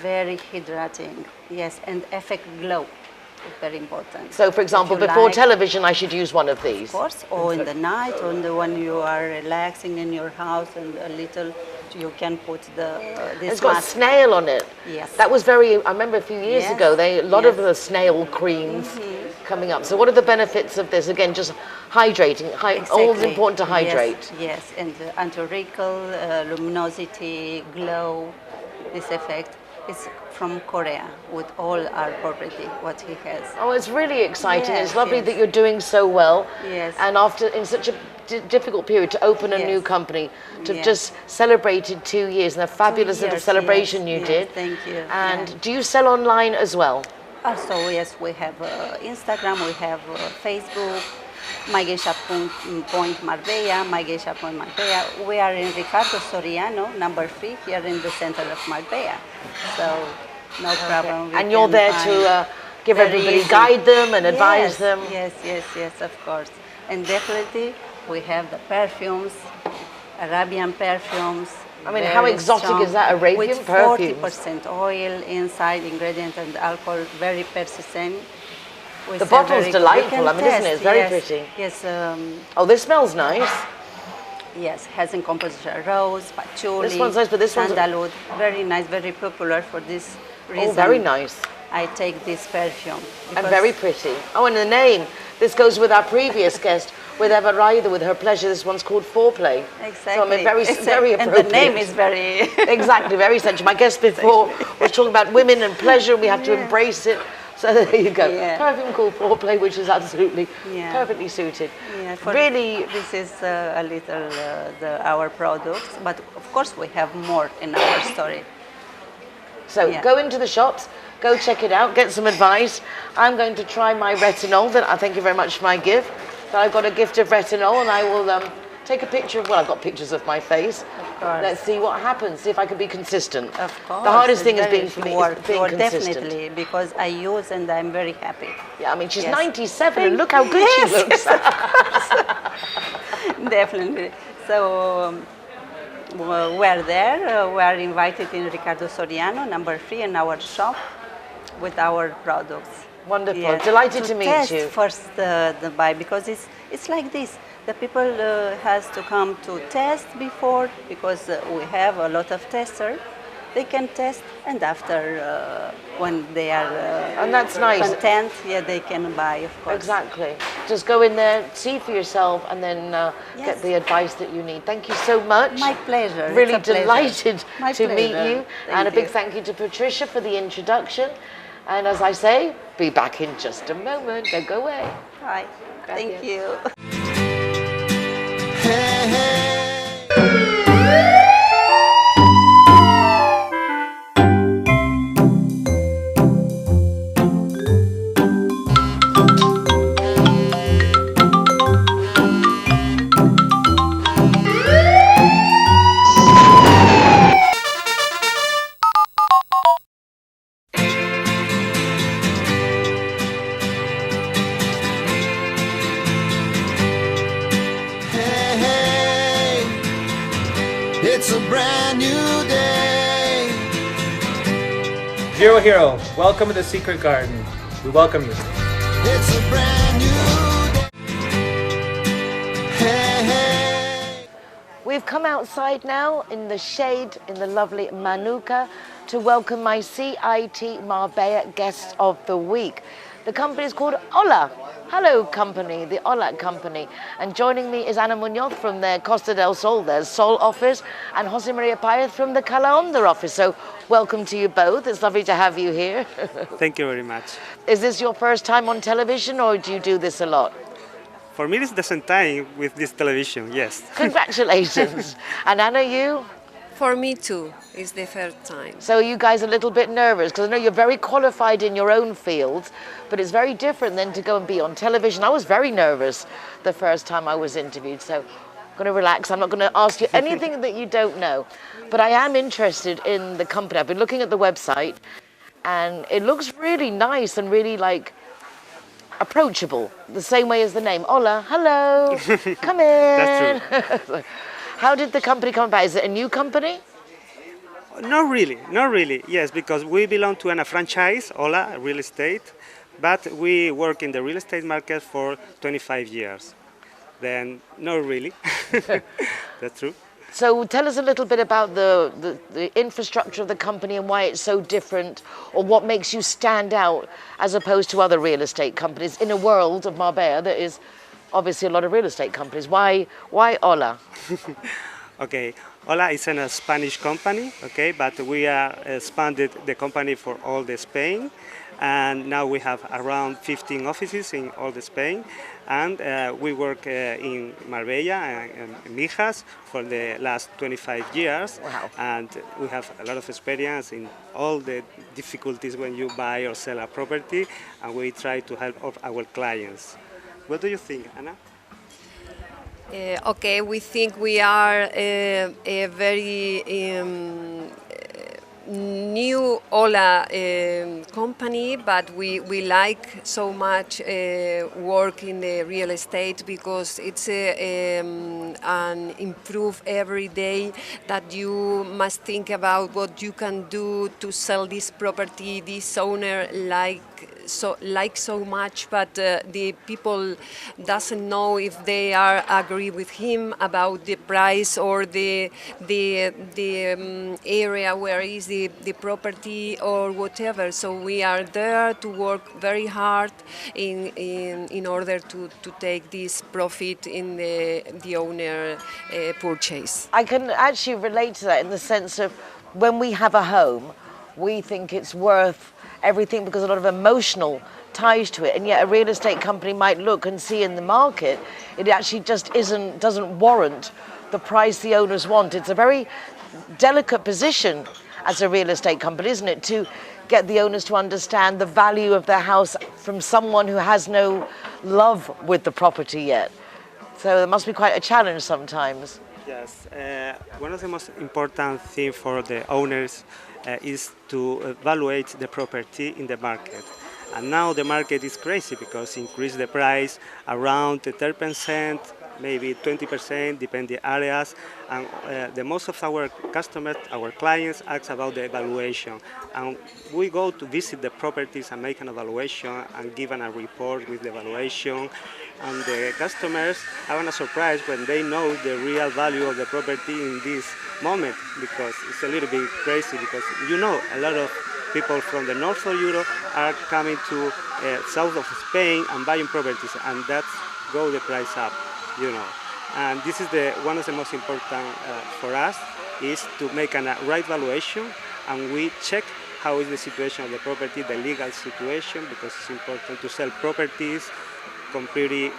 very hydrating. Yes, and effect glow, very important. So for example, If you before like, television, I should use one of these. of course, or in the night, or when you are relaxing in your house, and a little, you can put this It's got mask. snail on it. Yes. That was I remember a few years Yes, ago, a lot of yes. the snail creams coming up. So what are the benefits of this? Again, just hydrating. Always Exactly. important to hydrate. Yes, and anti-wrinkle, luminosity, glow, this effect is from Korea with all our property, what he has. Oh, it's really exciting. Yes, It's lovely yes. that you're doing so well. Yes. And after, in such a difficult period, to open a new Yes. company, to Yes. just celebrated 2 years, and a fabulous little years, celebration yes, you yes, did. thank you, And yeah. do you sell online as well? Also, yes, we have Instagram, we have Facebook, mygeisha.point.marbella, mygeisha.marbella. We are in Ricardo Soriano, number 3, here in the center of Marbella. So, no problem. we And you're can there find to give very everybody, easy. guide them and advise Yes, them. Yes, of course. And definitely, we have the perfumes, Arabian perfumes. I mean, how very exotic strong, is that, Arabian with perfumes? 40% oil inside, ingredient and alcohol, very persistent. We The sell bottle's very- delightful, you I can mean, isn't it? test, It's very yes, pretty. Yes, Oh, this smells nice. yes, has in composition rose, patchouli, This one's nice, but this one's- sandalwood. Very nice, very popular for this reason. Oh, very nice. I take this perfume. And because- very pretty. Oh, and the name. This goes with our previous guest, with Eva Ryder, with her pleasure. This one's called Foreplay. Exactly. So I mean, very And appropriate. the name is very... Exactly, very sensual. My guest before was talking about women and pleasure, and we have to embrace it. So there you go. Yeah. Perfume called Foreplay, which is absolutely Yeah. perfectly suited. Yeah, Really, this is a little our products, but of course we have more in our story. so Yeah. go into the shops, go check it out, get some advice. I'm going to try my retinol. That I thank you very much for my gift. So I've got a gift of retinol, and I will take a picture of. Well, I've got pictures of my face. Of course. Let's see what happens. See if I can be consistent. Of course. The hardest thing is very being for me work, is being work, consistent. definitely, because I use and I'm very happy. Yeah, I mean she's Yes. 97 and look how good Yes, she looks. Definitely. So we're there. We are invited in Ricardo Soriano, number 3, in our shop with our products. Wonderful. Yes. Delighted to meet test you. first the buy, because it's like this. The people has to come to test before, because we have a lot of testers. They can test, and after when they are And that's nice. content, yeah, they can buy, of course. Exactly. Just go in there, see for yourself, and then Yes. get the advice that you need. Thank you so much. My pleasure. Really It's a pleasure. delighted My to meet pleasure. you. Thank And a big you. thank you to Patricia for the introduction. And as I say, be back in just a moment. Don't go away. Hi. Thank Gracias. you. Hey, hey. Hey, hey, it's a brand new day. Hero Hero, welcome to the Secret Garden. We welcome you. It's a brand new day. Hey, hey. We've come outside now in the shade in the lovely Manuka to welcome my CIT Marbella guest of the week. The company is called Hola. Hello company, the Hola company. And joining me is Ana Munoz from their Costa del Sol, their Sol office, and Jose Maria Paez from the Calahonda office. So welcome to you both. It's lovely to have you here. Thank you very much. Is this your first time on television or do you do this a lot? For me, it's the same time with this television, yes. Congratulations. And Anna, you? For me too, it's the first time. So you guys are a little bit nervous because I know you're very qualified in your own field, but it's very different than to go and be on television. I was very nervous the first time I was interviewed, so I'm going to relax. I'm not going to ask you anything that you don't know, but I am interested in the company. I've been looking at the website and it looks really nice and really like approachable, the same way as the name. Hola, hello, come in. That's true. How did the company come about? Is it a new company? Not really, yes, because we belong to a franchise, Hola Real Estate, but we work in the real estate market for 25 years. Then, not really. That's true. So tell us a little bit about the infrastructure of the company and why it's so different, or what makes you stand out as opposed to other real estate companies in a world of Marbella that is obviously a lot of real estate companies. Why Hola? Okay, Hola is a Spanish company, okay, but we are expanded the company for all the Spain, and now we have around 15 offices in all the Spain, and we work in Marbella and Mijas for the last 25 years. Wow. And we have a lot of experience in all the difficulties when you buy or sell a property, and we try to help all our clients. What do you think, Anna? Okay, we think we are a very new Hola company, but we like so much work in the real estate because it's an improve every day that you must think about what you can do to sell this property. This owner like so much, but the people doesn't know if they are agree with him about the price or the area where is the property or whatever. So we are there to work very hard in order to take this profit in the owner purchase. I can actually relate to that in the sense of when we have a home, we think it's worth everything because a lot of emotional ties to it, and yet a real estate company might look and see in the market it actually just doesn't warrant the price the owners want. It's a very delicate position as a real estate company, isn't it, to get the owners to understand the value of their house from someone who has no love with the property yet. So it must be quite a challenge sometimes. Yes, one of the most important things for the owners is to evaluate the property in the market. And now the market is crazy because increase the price around 10%, maybe 20%, depending areas. And the most of our customers, our clients, ask about the evaluation. And we go to visit the properties and make an evaluation and give a report with the evaluation. And the customers have a surprise when they know the real value of the property in this moment, because it's a little bit crazy because a lot of people from the north of Europe are coming to south of Spain and buying properties, and that's go the price up, And this is one of the most important for us is to make a right valuation, and we check how is the situation of the property, the legal situation, because it's important to sell properties completely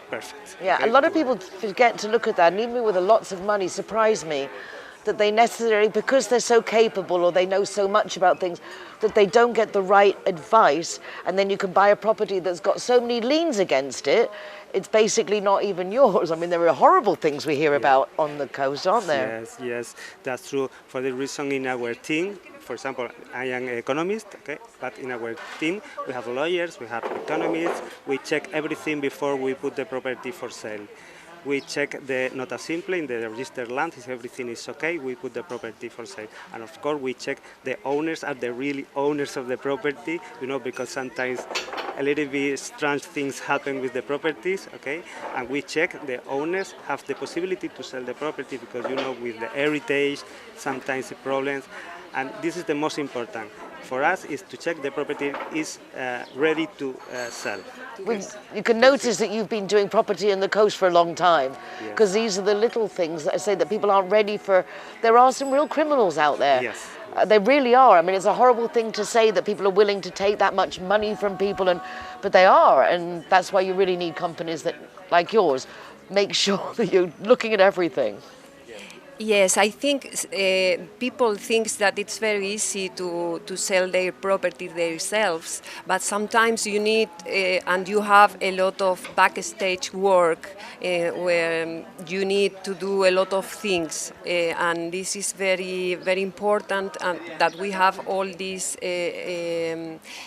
perfect. Yeah, okay? A lot of people forget to look at that, and even with lots of money, surprise me that they necessarily, because they're so capable or they know so much about things, that they don't get the right advice, and then you can buy a property that's got so many liens against it, it's basically not even yours. I mean, there are horrible things we hear about on the coast, aren't there? Yes, that's true. For the reason in our team, for example, I am an economist, okay, but in our team we have lawyers, we have economists, we check everything before we put the property for sale. We check the nota simple in the registered land, if everything is okay, we put the property for sale. And of course we check the owners are the really owners of the property, because sometimes a little bit strange things happen with the properties, okay? And we check the owners have the possibility to sell the property because, with the heritage, sometimes the problems. And this is the most important for us, is to check the property is ready to sell. You can notice that you've been doing property in the coast for a long time, because these are the little things that I say that people aren't ready for. There are some real criminals out there. Yes. They really are. I mean, it's a horrible thing to say that people are willing to take that much money from people, but they are, and that's why you really need companies that, like yours, make sure that you're looking at everything. Yes, I think people think that it's very easy to sell their property themselves, but sometimes you need and you have a lot of backstage work where you need to do a lot of things, and this is very, very important, and that we have all these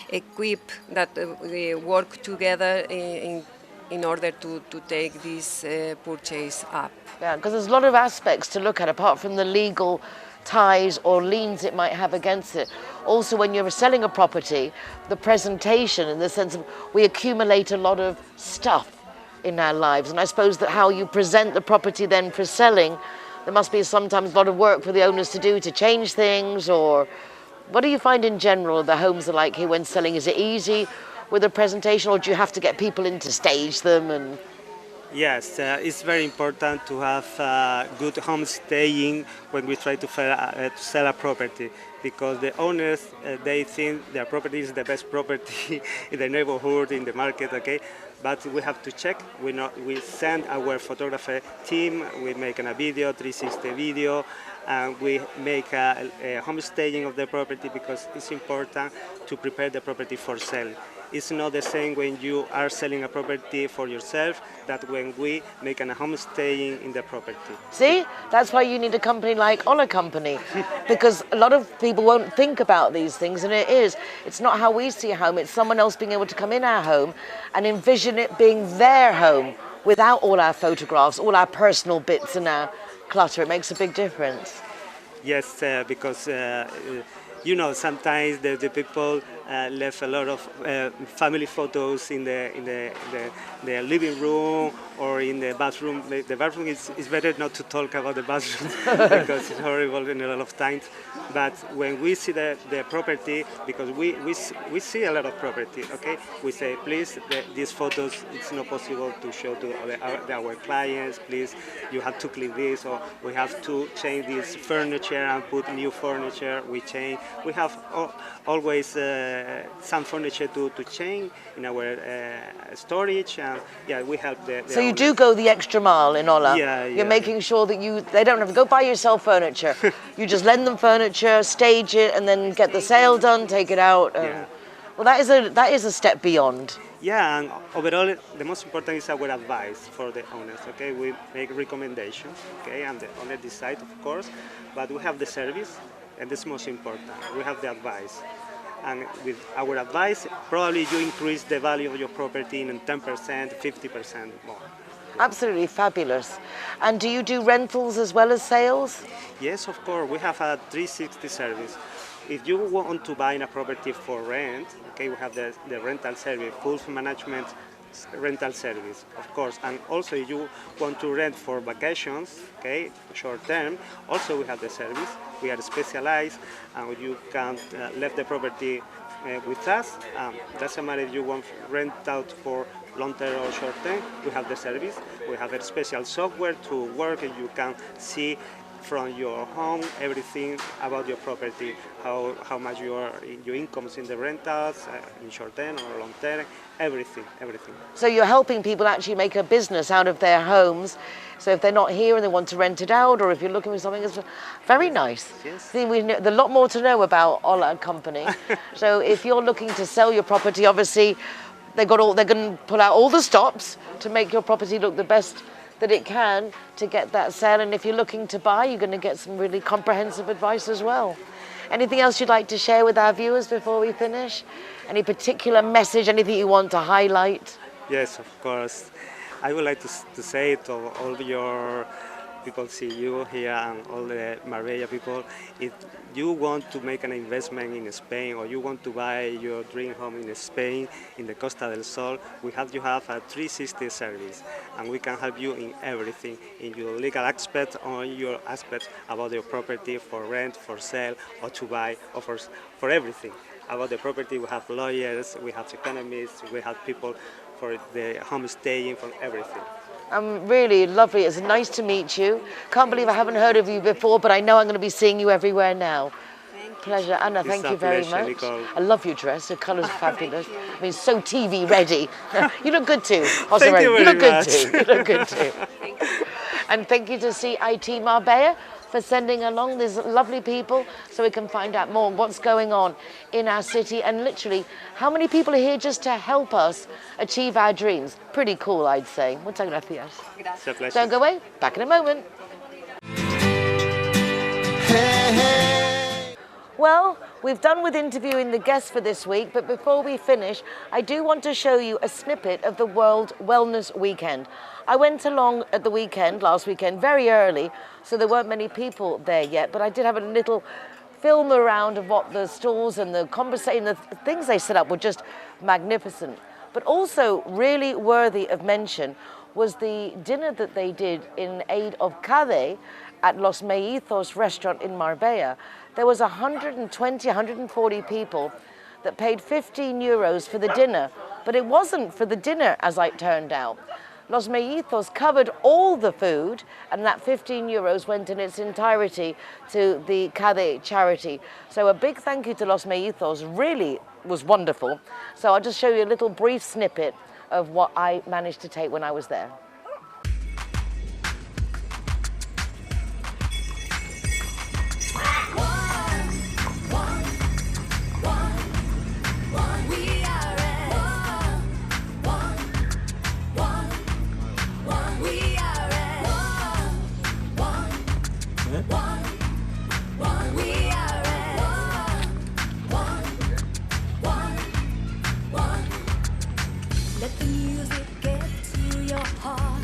equip that we work together in order to take this purchase up. Yeah, because there's a lot of aspects to look at apart from the legal ties or liens it might have against it. Also, when you're selling a property, the presentation, in the sense of we accumulate a lot of stuff in our lives, and I suppose that how you present the property then for selling, there must be sometimes a lot of work for the owners to do to change things. Or what do you find in general the homes are like here when selling? Is it easy with a presentation, or do you have to get people in to stage them? And yes, it's very important to have good home staging when we try to sell a property, because the owners, they think their property is the best property in the neighborhood, in the market, okay? But we have to check. We send our photographer team, we make a video, 360 video, and we make a home staging of the property, because it's important to prepare the property for sale. It's not the same when you are selling a property for yourself that when we make a home staying in the property. see, that's why you need a company like Ola Company, because a lot of people won't think about these things, and it's not how we see a home, it's someone else being able to come in our home and envision it being their home without all our photographs, all our personal bits and our clutter. It makes a big difference. Yes, because sometimes the people left a lot of family photos in the living room or in the bathroom. The bathroom is better not to talk about the bathroom because it's horrible in a lot of times. But when we see the property, because we see a lot of property, okay, we say, please, these photos, it's not possible to show to our clients. Please, you have to clean this, or we have to change this furniture and put new furniture. We have always some furniture to change in our storage, and yeah, we help the So you owners. do go the extra mile in Ola. Yeah, You're yeah. making sure that they don't have to go buy yourself furniture. You just lend them furniture, stage it, and then get the sale done, take it out. Yeah. Well, that is a step beyond. Yeah, and overall, the most important is our advice for the owners. Okay, we make recommendations. Okay, and the owner decide, of course, but we have the service, and that's most important. We have the advice, and with our advice, probably you increase the value of your property in 10%, 50% more. Absolutely fabulous. And do you do rentals as well as sales? Yes, of course. We have a 360 service. If you want to buy a property for rent, okay, we have the rental service, full management rental service, of course. And also, if you want to rent for vacations, okay, short term, also we have the service. We are specialized, and you can leave the property with us. Doesn't matter if you want rent out for long term or short term, we have the service. We have a special software to work, and you can see from your home everything about your property, how much your income is in the rentals, in short term or long term, everything. So you're helping people actually make a business out of their homes. So if they're not here and they want to rent it out, or if you're looking for something, it's very nice. Yes. See, there's a lot more to know about Ola Company. So if you're looking to sell your property, obviously they're going to pull out all the stops to make your property look the best that it can to get that sale. And if you're looking to buy, you're going to get some really comprehensive advice as well. Anything else you'd like to share with our viewers before we finish? Any particular message, anything you want to highlight? Yes, of course. I would like to say to all your people see you here and all the Marbella people, if you want to make an investment in Spain or you want to buy your dream home in Spain, in the Costa del Sol, you have a 360 service, and we can help you in everything, in your legal aspect or your aspect about your property for rent, for sale, or to buy, or for everything. About the property, we have lawyers, we have economists, we have people for the home staying, for everything. Really lovely. It's nice to meet you. Can't believe I haven't heard of you before, but I know I'm going to be seeing you everywhere now. Pleasure. Anna, thank you very much. Nicole. I love your dress. The colours are fabulous. I mean, so TV ready. You look good too. Thank you very look good much. too. You look good too. And thank you to CIT Marbella for sending along these lovely people so we can find out more what's going on in our city, and literally how many people are here just to help us achieve our dreams. Pretty cool, I'd say. Muchas gracias. It's a pleasure. Don't go away. Back in a moment. Well, we've done with interviewing the guests for this week, but before we finish, I do want to show you a snippet of the World Wellness Weekend. I went along at the weekend, last weekend, very early, so there weren't many people there yet, but I did have a little film around of what the stalls and the conversation, the things they set up were just magnificent. But also really worthy of mention was the dinner that they did in aid of CADE at Los Mellizos restaurant in Marbella. There was 120, 140 people that paid 15 euros for the dinner, but it wasn't for the dinner as it turned out. Los Mellizos covered all the food, and that 15 euros went in its entirety to the CADE charity. So a big thank you to Los Mellizos, really was wonderful. So I'll just show you a little brief snippet of what I managed to take when I was there. Let the music get to your heart.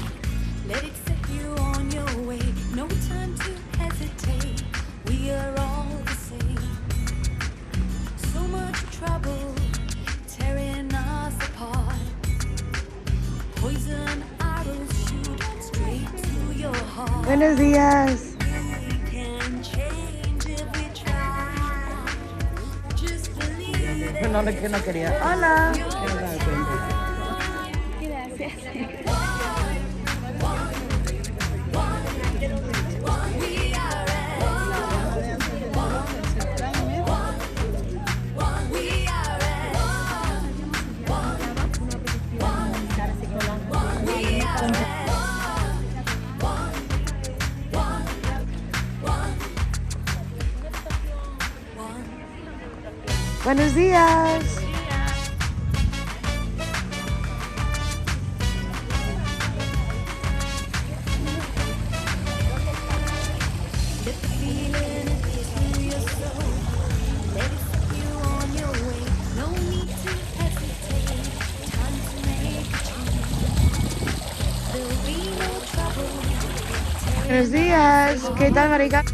Buenos días. No, que no quería. Hola. Buenos días. Buenos días. ¿Qué tal, marica?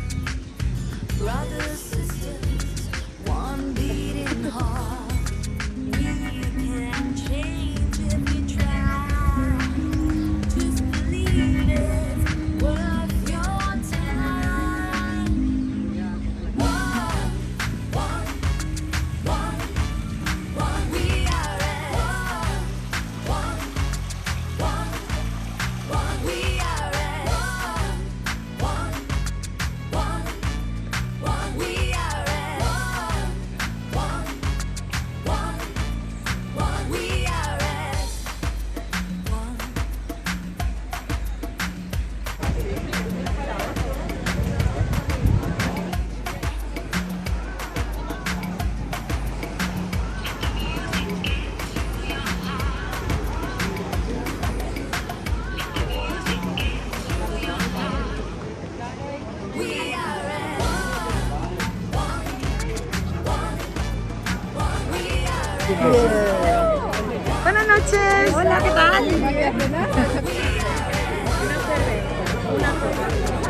Buenas noches. Hola, ¿qué tal?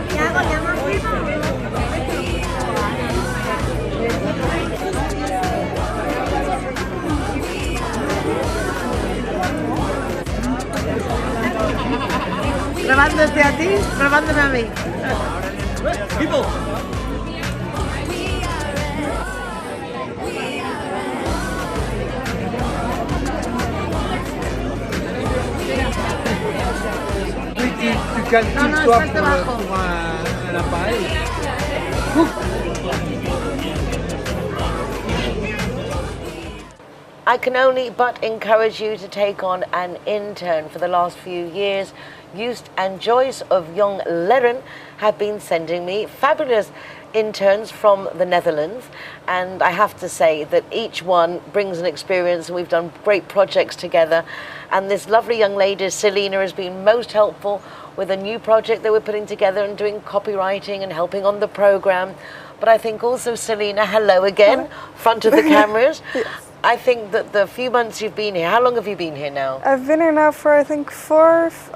¿Qué hago? ¿Grabándote a ti? ¿Grabándome a mí? People. Tu calcules toi pour un appareil. I can only but encourage you to take on an intern. For the last few years, Joost and Joyce of Jong Leren have been sending me fabulous interns from the Netherlands, and I have to say that each one brings an experience, and we've done great projects together. And this lovely young lady, Selena, has been most helpful with a new project that we're putting together and doing copywriting and helping on the program. But I think also, Selena, hello again, front of the cameras. Yes. I think that the few months you've been here, how long have you been here now? I've been here now for I think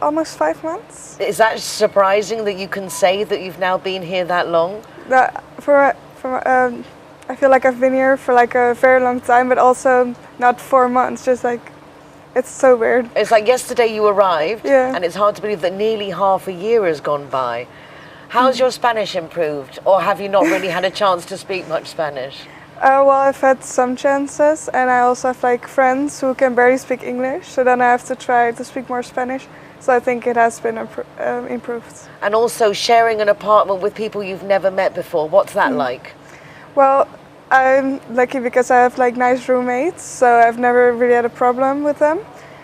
almost 5 months. Is that surprising that you can say that you've now been here that long? I feel like I've been here for like a very long time, but also not 4 months, just like, it's so weird. It's like yesterday you arrived, yeah. And it's hard to believe that nearly half a year has gone by. How's your Spanish improved, or have you not really had a chance to speak much Spanish? Well, I've had some chances, and I also have like friends who can barely speak English, so then I have to try to speak more Spanish. So I think it has been improved. And also sharing an apartment with people you've never met before, what's that like? Well, I'm lucky because I have like nice roommates, so I've never really had a problem with them.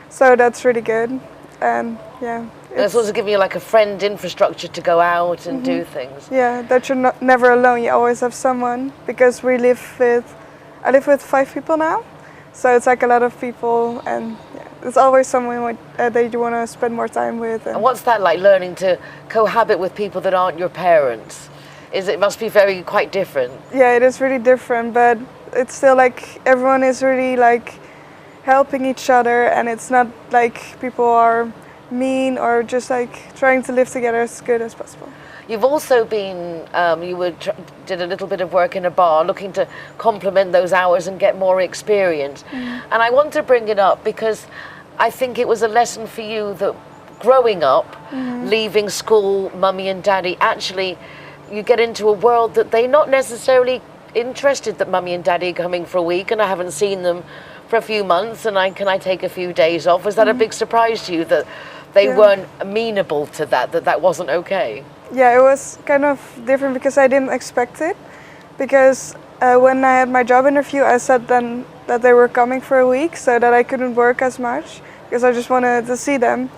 So that's really good, and yeah. It's also giving you like a friend infrastructure to go out and do things. Yeah, that you're never alone. You always have someone, because I live with 5 people now, so it's like a lot of people, and yeah, there's always someone that you want to spend more time with. And what's that like, learning to cohabit with people that aren't your parents? It must be quite different. Yeah, it is really different, but it's still like everyone is really like helping each other, and it's not like people are mean or just like trying to live together as good as possible. You've also been, did a little bit of work in a bar, looking to complement those hours and get more experience. And I want to bring it up because I think it was a lesson for you that growing up, leaving school, mummy and daddy, actually you get into a world that they're not necessarily interested that mummy and daddy are coming for a week and I haven't seen them for a few months and can I take a few days off? Was that a big surprise to you that they weren't amenable to that wasn't okay? Yeah, it was kind of different because I didn't expect it. Because when I had my job interview, I said then that they were coming for a week so that I couldn't work as much because I just wanted to see them.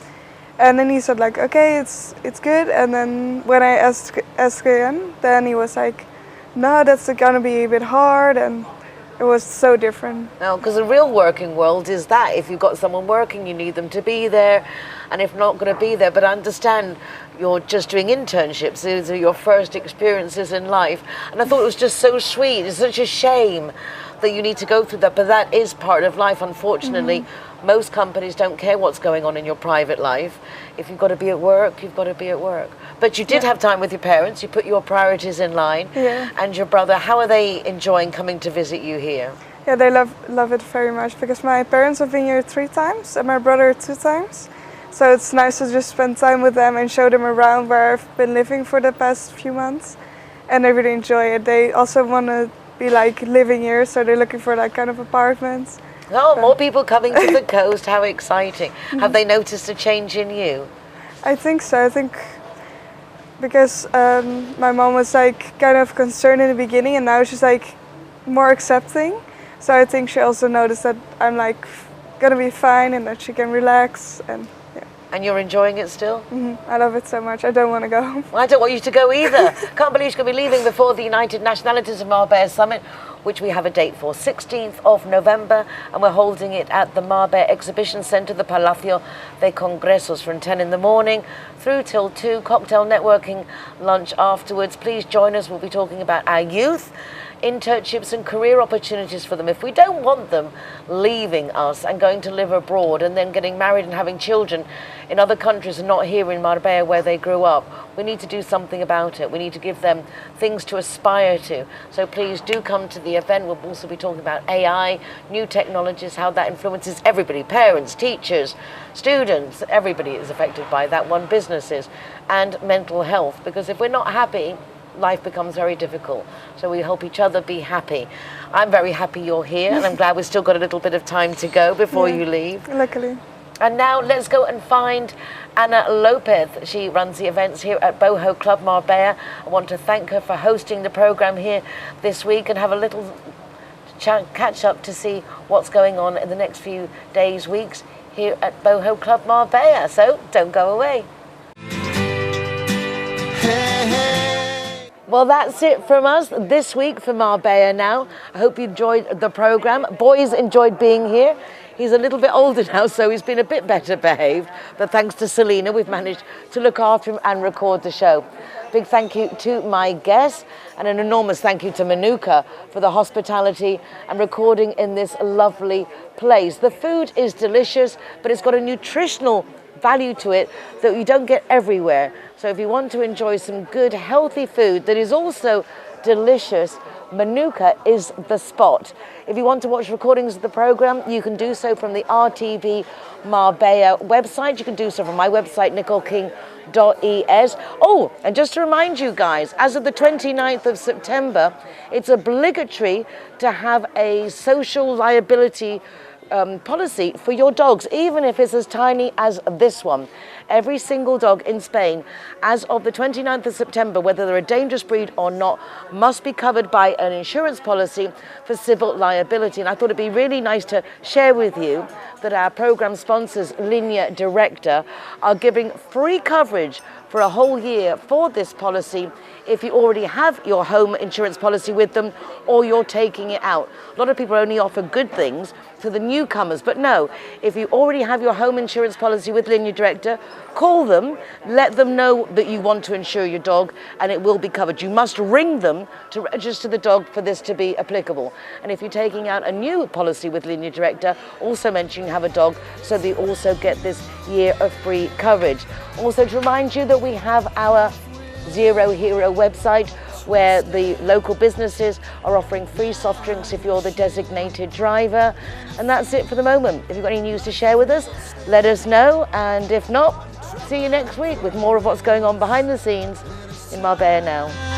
And then he said like, okay, it's good. And then when I asked again, then he was like, no, that's gonna be a bit hard. And it was so different. No, because the real working world is that if you've got someone working, you need them to be there. And if not going to be there, but I understand you're just doing internships. These are your first experiences in life. And I thought it was just so sweet. It's such a shame that you need to go through that, but that is part of life, unfortunately. Most companies don't care what's going on in your private life. If you've got to be at work, you've got to be at work. But you did have time with your parents, you put your priorities in line. And your brother, how are they enjoying coming to visit you here? Yeah, they love it very much because my parents have been here 3 times and my brother 2 times. So it's nice to just spend time with them and show them around where I've been living for the past few months. And they really enjoy it. They also want to be like living here, so they're looking for that kind of apartments. Oh, more people coming to the coast, how exciting. Have they noticed a change in you? I think so. I think because my mom was like kind of concerned in the beginning and now she's like more accepting. So I think she also noticed that I'm like gonna be fine and that she can relax and And you're enjoying it still? I love it so much. I don't want to go. Well, I don't want you to go either. Can't believe you're going to be leaving before the United Nationalities of Marbella Summit, which we have a date for, 16th of November, and we're holding it at the Marbella Exhibition Centre, the Palacio de Congresos, from 10 in the morning through till 2, cocktail networking lunch afterwards. Please join us. We'll be talking about our youth, internships and career opportunities for them. If we don't want them leaving us and going to live abroad and then getting married and having children in other countries and not here in Marbella where they grew up, we need to do something about it. We need to give them things to aspire to. So please do come to the event. We'll also be talking about AI, new technologies, how that influences everybody, parents, teachers, students, everybody is affected by that one, businesses, and mental health, because if we're not happy, life becomes very difficult. So we help each other be happy. I'm very happy you're here and I'm glad we've still got a little bit of time to go before you leave. Luckily. And now let's go and find Ana Lopez. She runs the events here at Boho Club Marbella. I want to thank her for hosting the program here this week and have a little catch up to see what's going on in the next few days, weeks here at Boho Club Marbella. So don't go away. Well, that's it from us this week for Marbella Now. I hope you enjoyed the program. Boys enjoyed being here. He's a little bit older now, so he's been a bit better behaved. But thanks to Selena, we've managed to look after him and record the show. Big thank you to my guests and an enormous thank you to Manuka for the hospitality and recording in this lovely place. The food is delicious, but it's got a nutritional value to it that you don't get everywhere. So if you want to enjoy some good, healthy food that is also delicious, Manuka is the spot. If you want to watch recordings of the program, you can do so from the RTV Marbella website. You can do so from my website, nicoleking.es. Oh, and just to remind you guys, as of the 29th of September, it's obligatory to have a social liability policy for your dogs, even if it's as tiny as this one. Every single dog in Spain, as of the 29th of September, whether they're a dangerous breed or not, must be covered by an insurance policy for civil liability. And I thought it'd be really nice to share with you that our program sponsors, Linea Directa, are giving free coverage for a whole year for this policy if you already have your home insurance policy with them or you're taking it out. A lot of people only offer good things to the newcomers, but no, if you already have your home insurance policy with Linea Directa, call them, let them know that you want to insure your dog and it will be covered. You must ring them to register the dog for this to be applicable. And if you're taking out a new policy with Linea Directa, also mention you have a dog so they also get this year of free coverage. Also to remind you that we have our Zero Hero website where the local businesses are offering free soft drinks if you're the designated driver. And that's it for the moment. If you've got any news to share with us, let us know. And if not, see you next week with more of what's going on behind the scenes in Marbella Now.